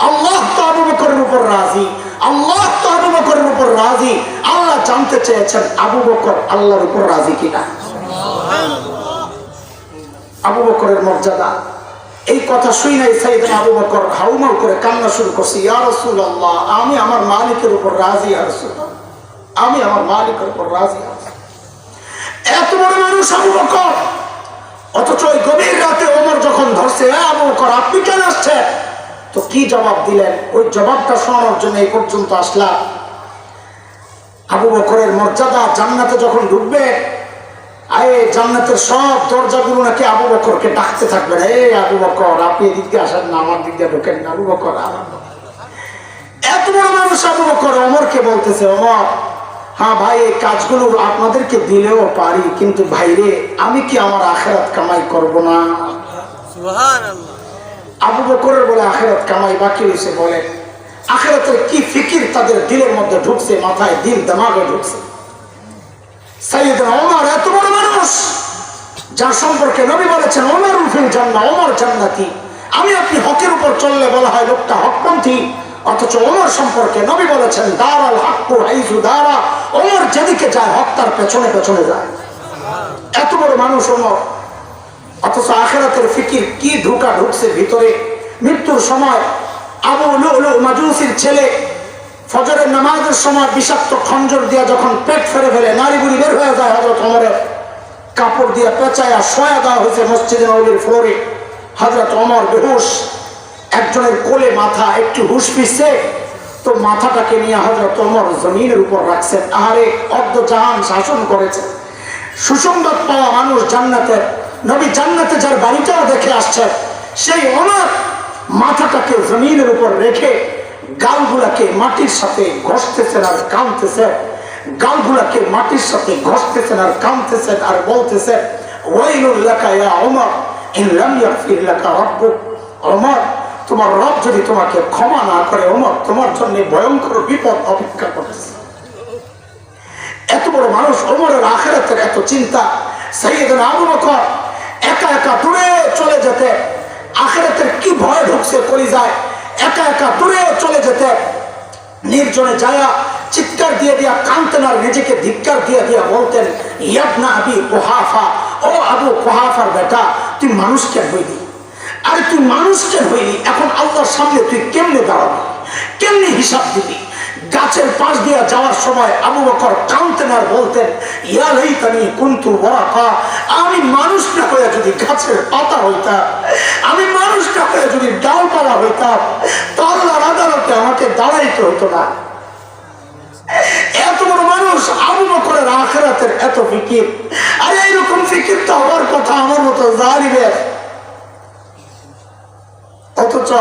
আল্লাহ তো আবু বকরের উপর রাজি, আল্লাহ তো আবু বকরের উপর রাজি, আল্লাহ জানতে চেয়েছেন আবু বকর আল্লাহর উপর রাজি কিনা। আবু বকরের মর্যাদা, এই কথা শুই নাই সাইয়েদনা আবু বকর হাউমাউ করে কান্না শুরু করছে, ইয়া রাসূলুল্লাহ আমি আমার মালিকের উপর রাজি, ইয়া রাসূলুল্লাহ আমি আমার মালিকের উপর রাজি। এত বড় মানুষ আবু বকর, অথচ ওই গভীর রাতে ওমর যখন ধরছে, আবু বকর আপনি কেন আসছেন, তো কি জবাব দিলেন? ওই জবাবটা শোনানোর জন্য এই পর্যন্ত আসলাম। আবু বকরের মর্যাদা, জান্নাতে যখন ঢুকবে জান্নাতের সব দরজাগুলো নাকি আবু বকরকে ডাকতে থাকবে, আবু বকর আপনি এদিক দিয়ে আসেন না, আমার দিক দিয়ে ঢোকেন না, আবু বকর আমার। এত বড় মানুষ আবু বকর ওমরকে বলতেছে, ওমর হ্যাঁ ভাই এই কাজগুলো আপনাদেরকে দিলেও পারি, কিন্তু ভাইরে আমি কি আমার আখিরাত কামাই করব না? সুবহানাল্লাহ। আবু বকরের বলে আখিরাত কামাই বাকি হয়েছে, বলে আখিরাতের কি ফিকির তাদের দিলের মধ্যে ঢুকছে, মাথায় দিল দিমাগে ঢুকছে। সাইয়েদনা ওমর এত বড় মানুষ, যার সম্পর্কে নবী বলেছেন ওমরুল ফিল জান্নাহ, ওমর জান্নাতি। আমি আপনি হকের উপর চললে বলা হয় লোকটা হকপন্থী, অথচ ওমর সম্পর্কে নবী বলেছেন দারাল হাক্কু হাইযু দারা, ওমর যেদিকে যায় হক তার পেছনে পেছনে যায়। এত বড় মানুষ ওমর, অথচ আখিরাতের ফিকির কি ঢোকা ঢুকছে ভিতরে। মৃত্যুর সময় আবু লুলু মাজুসির ছেলে ফজরের নামাজের সময় বিষাক্ত খঞ্জর দিয়া যখন পেট ফেরে ফেলে নারী বুড়ি বের হয়ে যায়, হযরত ওমরের কাপড় দিয়া পেঁচায়া শোয়া দেওয়া হয়েছে মসজিদে নববীর ফ্লোরে। হযরত ওমর বেহুশ, একজনের কোলে মাথা, একটু হুশ ফিরছে তো মাথাটাকে নিয়ে হযরত ওমর জমিনের উপর রাখছেন। আহারে, অর্ধ জাহান শাসন করেছে। সুসংবাদ পাওয়া মানুষ জান্নাতের, নবী জান্নাতে যার বাড়িটাও দেখে আসছেন, সেই ওমর মাথাটাকে জমিনের উপর রেখে গালগুলাকে মাটির সাথে ঘষতেছেন আর কাঁদতেছেন, গালগুলাকে মাটির সাথে ঘষতেছেন আর কাঁদতেছেন আর বলতেছেন, ওয়াইলুল লাকা ইয়া ওমর ইন লাম ইয়াগফির লাকা রাব্বুক। ওমর, তোমার রব যদি তোমাকে ক্ষমা না করে, ওমর তোমার জন্য ভয়ঙ্কর বিপদ অপেক্ষা করতেছে। এত বড় মানুষ ওমরের আখিরাতের এত চিন্তা। সাইয়েদনা আবু বকর একা একা দূরে চলে যেতে, আখিরাতের কি ভয় ঢুকছে কলিজায়, একা একা দূরে চলে যেতে, নির্জনে যায়া চিৎকার দিয়ে দিয়া কাঁদতেন আর নিজেকে ধিক্কার দিয়ে দিয়া বলতেন, ইয়াবনা আবি কুহাফা, ও আবু কুহাফার বেটা, তুই মানুষ কেন হইলি? আরে তুই মানুষ কেন হইলি? এখন আল্লাহর সামনে তুই কেমনে দাঁড়াবি, কেমনে হিসাব দিবি? গাছের পাশ দিয়ে যাওয়ার সময় আবু বকর কাঁদতেন আর বলতেন, ইয়া লাইতানি কুনতু ওয়ারাকা, আমি মানুষ না হয়ে যদি গাছের পাতা হইতাম, আমি মানুষ না হয়ে যদি ডালপালা হইতাম, আল্লাহর আদালতে আমাকে দাঁড়াইতে হতো না। এত বড় মানুষ আবু বকরের আখিরাতের এত ফিকির। আর এইরকম ফিকির তো হওয়ার কথা আমার মতো জালিমের। অথচ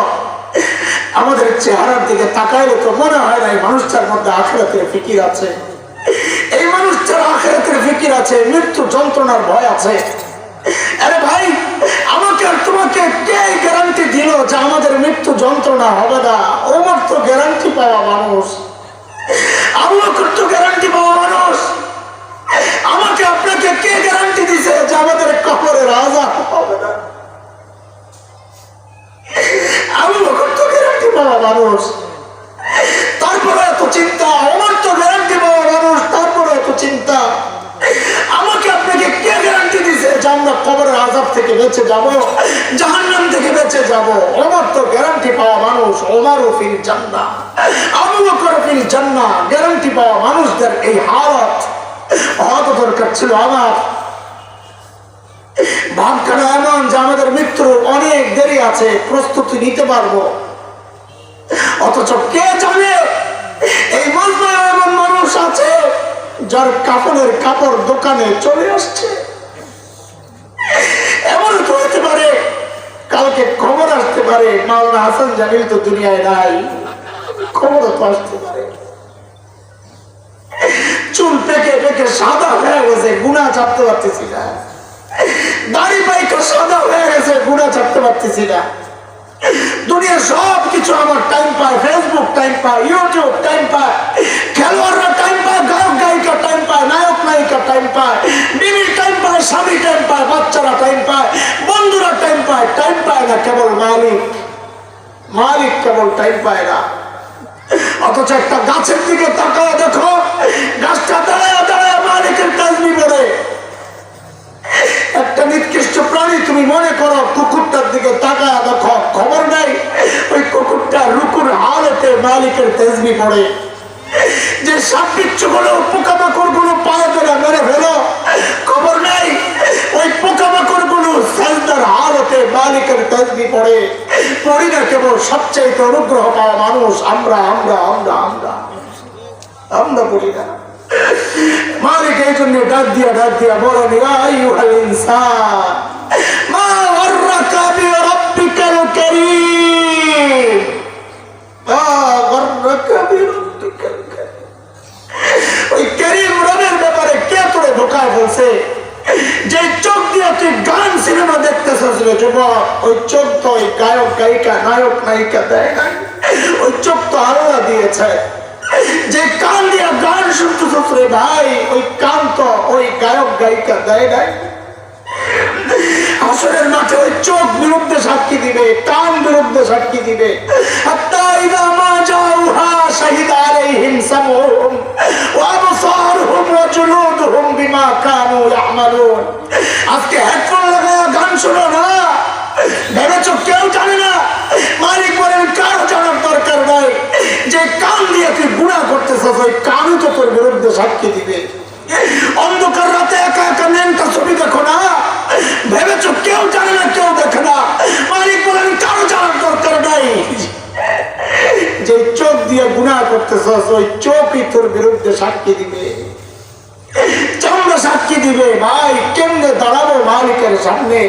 আমাদের চেহারার দিকে তাকাইলে তো মনে হয় না এই মানুষটার মধ্যে আখিরাতের ফিকির আছে, এই মানুষটার আখিরাতের ফিকির আছে, মৃত্যু যন্ত্রণার ভয় আছে। আরে ভাই, আমাকে আর তোমাকে কে গ্যারান্টি দিল যে আমাদের মৃত্যু যন্ত্রণা হবে না? ওমর তো গ্যারান্টি পাওয়া মানুষ, আবু বকর তো গ্যারান্টি পাওয়া মানুষ। আমাকে আপনাকে কে গ্যারান্টি দিছে যে আমাদের কবরের আযাব হবে না? আবু বকর তো গ্যারান্টি পাওয়া মানুষ, তারপরে এত চিন্তা। ওমর তো গ্যারান্টি পাওয়া মানুষ, তারপরে এত চিন্তা। আমাকে আপনাকে কে গ্যারান্টি দিছে যে আমরা কবরের আযাব থেকে বেঁচে যাব, জাহান্নাম থেকে বেঁচে যাব? ওমর তো গ্যারান্টি পাওয়া মানুষ, ওমরও ফিল জান্নাহ, আবু বকর ফিল জান্নাহ। গ্যারান্টি পাওয়া মানুষদের এই হালত হওয়া দরকার ছিল আমার। ভাবখানা এমন যে আমাদের মৃত্যুর অনেক দেরি আছে, প্রস্তুতি নিতে পারবো। অথচ কে জানে এই মজমায় এমন মানুষ আছে যার কাপড়ের কাপড় দোকানে চলে আসছে। এমনও তো হতে পারে কালকে খবর আসতে পারে, মাওলানা হাসান জামিল তো দুনিয়ায় নাই, খবরও তো আসতে পারে চুল পেকে পেকে সাদা হয়ে গেছে, গুনাহ চাপতে পারতেছি না, দাড়ি পাইকা সাদা হয়ে গেছে, গুনাহ চাপতে পারতেছি না। দুনিয়ার সব কিছু আমার টাইম পায়, ফেসবুক টাইম পায়, ইউটিউব টাইম পায়, খেলোয়াড়রা টাইম পায়, গায়ক গায়িকা টাইম পায়, নায়ক নায়িকা টাইম পায়, বিবি টাইম পায়, স্বামী টাইম পায়, বাচ্চারা টাইম পায়, বন্ধুরা টাইম পায়। টাইম পায় না কেবল মালিক, মালিক কেবল টাইম পায় না। অথচ একটা গাছের দিকে তাকায় দেখো, গাছটা দাঁড়ায় দাঁড়ায় মালিকের তাসবিহ পড়ে। একটা নিকৃষ্ট প্রাণী তুমি মনে করো, কুকুরটার দিকে তাকায় দেখো, খবর নাই ওই কুকুরটা রুকুর হালতে মালিকের তাসবিহ পড়ে। যে সাপ বিচ্ছু গুলো, পোকামাকড় গুলো পায়ে ধরে মেরে ফেলো, খবর নাই ওই পোকামাকড় গুলো সাজদার হালতে মালিকের তাসবিহ পড়ে। পড়ি না কেবল সবচাইতে অনুগ্রহ পাওয়া মানুষ আমরা আমরা আমরা আমরা আমরা পড়ি না। মালিক এই জন্য ডাক দিয়া বলেন, ইয়া আইয়ুহাল ইনসান মা গাররাকা বিরাব্বিকাল কারীম, মা গাররাকা বিরাব্বিকাল কারীম। ওই কারীম রবের ব্যাপারে কে তোরে ধোঁকায় বলছে? যে চোখ দিয়ে তুই গান সিনেমা দেখতেছিস রে যুবক, ওই চোখ তো ওই গায়ক গায়িকা নায়ক নায়িকা দেয় না, ওই চোখ তো আল্লাহ দিয়েছে। যে কান দিয়ে গান শুনতেছিস রে ভাই, ওই কান তো ওই গায়ক গায়িকা দেয় নাই। হাসরের মাঠে ওই চোখ বিরুদ্ধে সাক্ষী দিবে, কান বিরুদ্ধে সাক্ষী দিবে। হাত্তা ইযা মা জাউহা শাহিদা আলাইহিম সামউহুম ওয়া আবসারুহুম ওয়া জুলুদুহুম বিমা কানু ইয়ামালুন। আজকে হেডফোন লাগায়া গান শোনো না, ভেবেছো কেউ জানে না। মালিক বলেন কারো জানার দরকার নাই। যে কান দিয়ে তুই গুনাহ করতেছিস ওই কানও তো তোর বিরুদ্ধে সাক্ষী দিবে। অন্ধকার রাতে একা একা ন্যাংটা ছবি দেখো না, ভেবেছো কেউ জানে না, কেউ দেখে না। মালিক বলেন কারো জানার দরকার নাই। যে চোখ দিয়ে গুনাহ করতেছিস ওই চোখই তোর বিরুদ্ধে সাক্ষী দিবে, চামড়া সাক্ষী দিবে। ভাই কেমনে দাঁড়াবো মালিকের সামনে?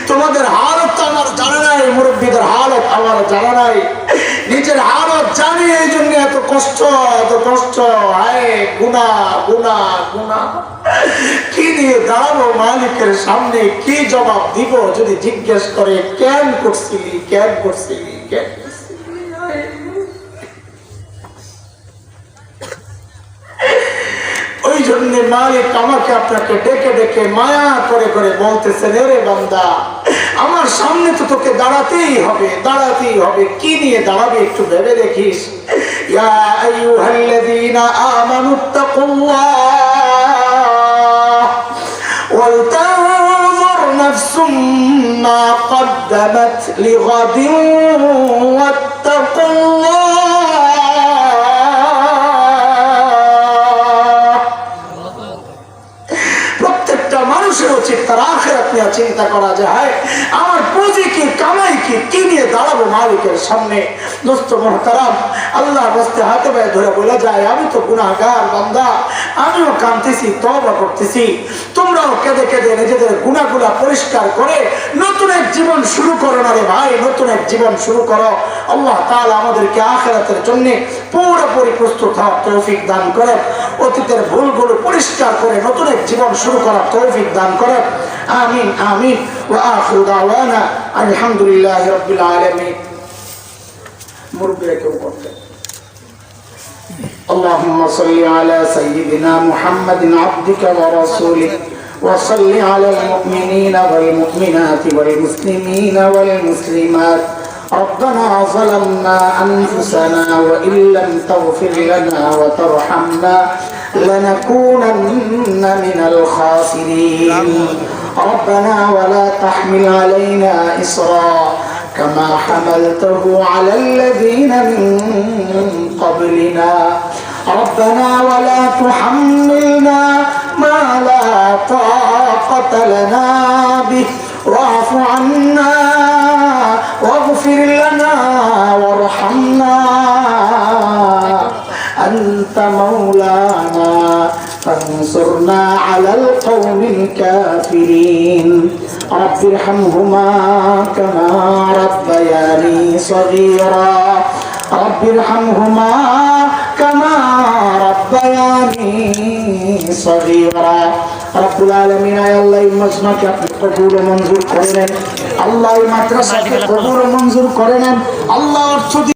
তোমাদের হালত আমার জানা নাই, মুরব্বীদের হালত আমার জানা নাই, নিজের হালত জানি, এই জন্য এত কষ্ট, এত কষ্ট। হায় গুনাহ গুনাহ গুনাহ, কি নিয়ে দাঁড়াবো মালিকের সামনে? কি জবাব দিব যদি জিজ্ঞেস করে কেন করছিলি, কেন করছিলি, কেন? ওই জন্য মালিক আমাকে আপনাকে ডেকে ডেকে মায়া করে করে বলতেছেন, রে বান্দা আমার সামনে তো তোকে দাঁড়াতেই হবে, দাঁড়াতেই হবে। কি নিয়ে দাঁড়াবে একটু ভেবে দেখিস। ইয়া আইয়ুহাল্লাযীনা আমানুত্তাকুল্লাহ ওয়াল তানজুর নাফসুম মা কদ্দামাত লিগাদিন ওয়াত্তাকুল্লাহ। মানুষের উচিত তার আখিরাত নিয়ে চিন্তা করা যায়। আমার পুঁজি কি, কামাই কি, কি নিয়ে দাঁড়াবো মালিকের সামনে? দোস্ত মুহতারাম, আল্লাহ রাস্তে হাতে পায়ে ধরে বলে যায় আমি তো গুনাহগার বান্দা, আমিও কাঁদতেছি, তওবা করতেছি। তোমরাও কেঁদে কেঁদে নিজেদের গুনাহগুলা পরিষ্কার করে নতুন এক জীবন শুরু করো না রে ভাই, নতুন এক জীবন শুরু করো। আল্লাহ তাআলা আমাদেরকে আখিরাতের জন্য পুরোপুরি প্রস্তুত হওয়ার তৌফিক দান করেন। অতীতের ভুলগুলো পরিষ্কার করে নতুন এক জীবন শুরু করার তৌফিক দান করেন। আমিন আমিন। ওয়া আখিরু দাওয়ানা আলহামদুলিল্লাহি রাব্বিল আলামিন। মুরব্বিরা কেউ করতেন। اللهم صل على سيدنا محمد عبدك ورسولك وصل على المؤمنين والمؤمنات والمسلمين والمسلمات. ربنا ظلمنا أنفسنا وإن لم تغفر لنا وترحمنا لنكونن من الخاسرين. ربنا ولا تحمل علينا إصرا كما حملته على الذين من قبلنا. ربنا ولا تحملنا ما لا طاقة لنا به واعف عنا واغفر لنا وارحمنا أنت مولانا فانصرنا على القوم الكافرين. رب ارحمهما كما ربياني صغيرا. رب ارحمهما كما ربياني صغيرا. رب العالمين يا الله المجمع قبول منظور করেন, আল্লাহ এই মাদ্রাসাকে কবুল মঞ্জুর করেন, আল্লাহ অর্থ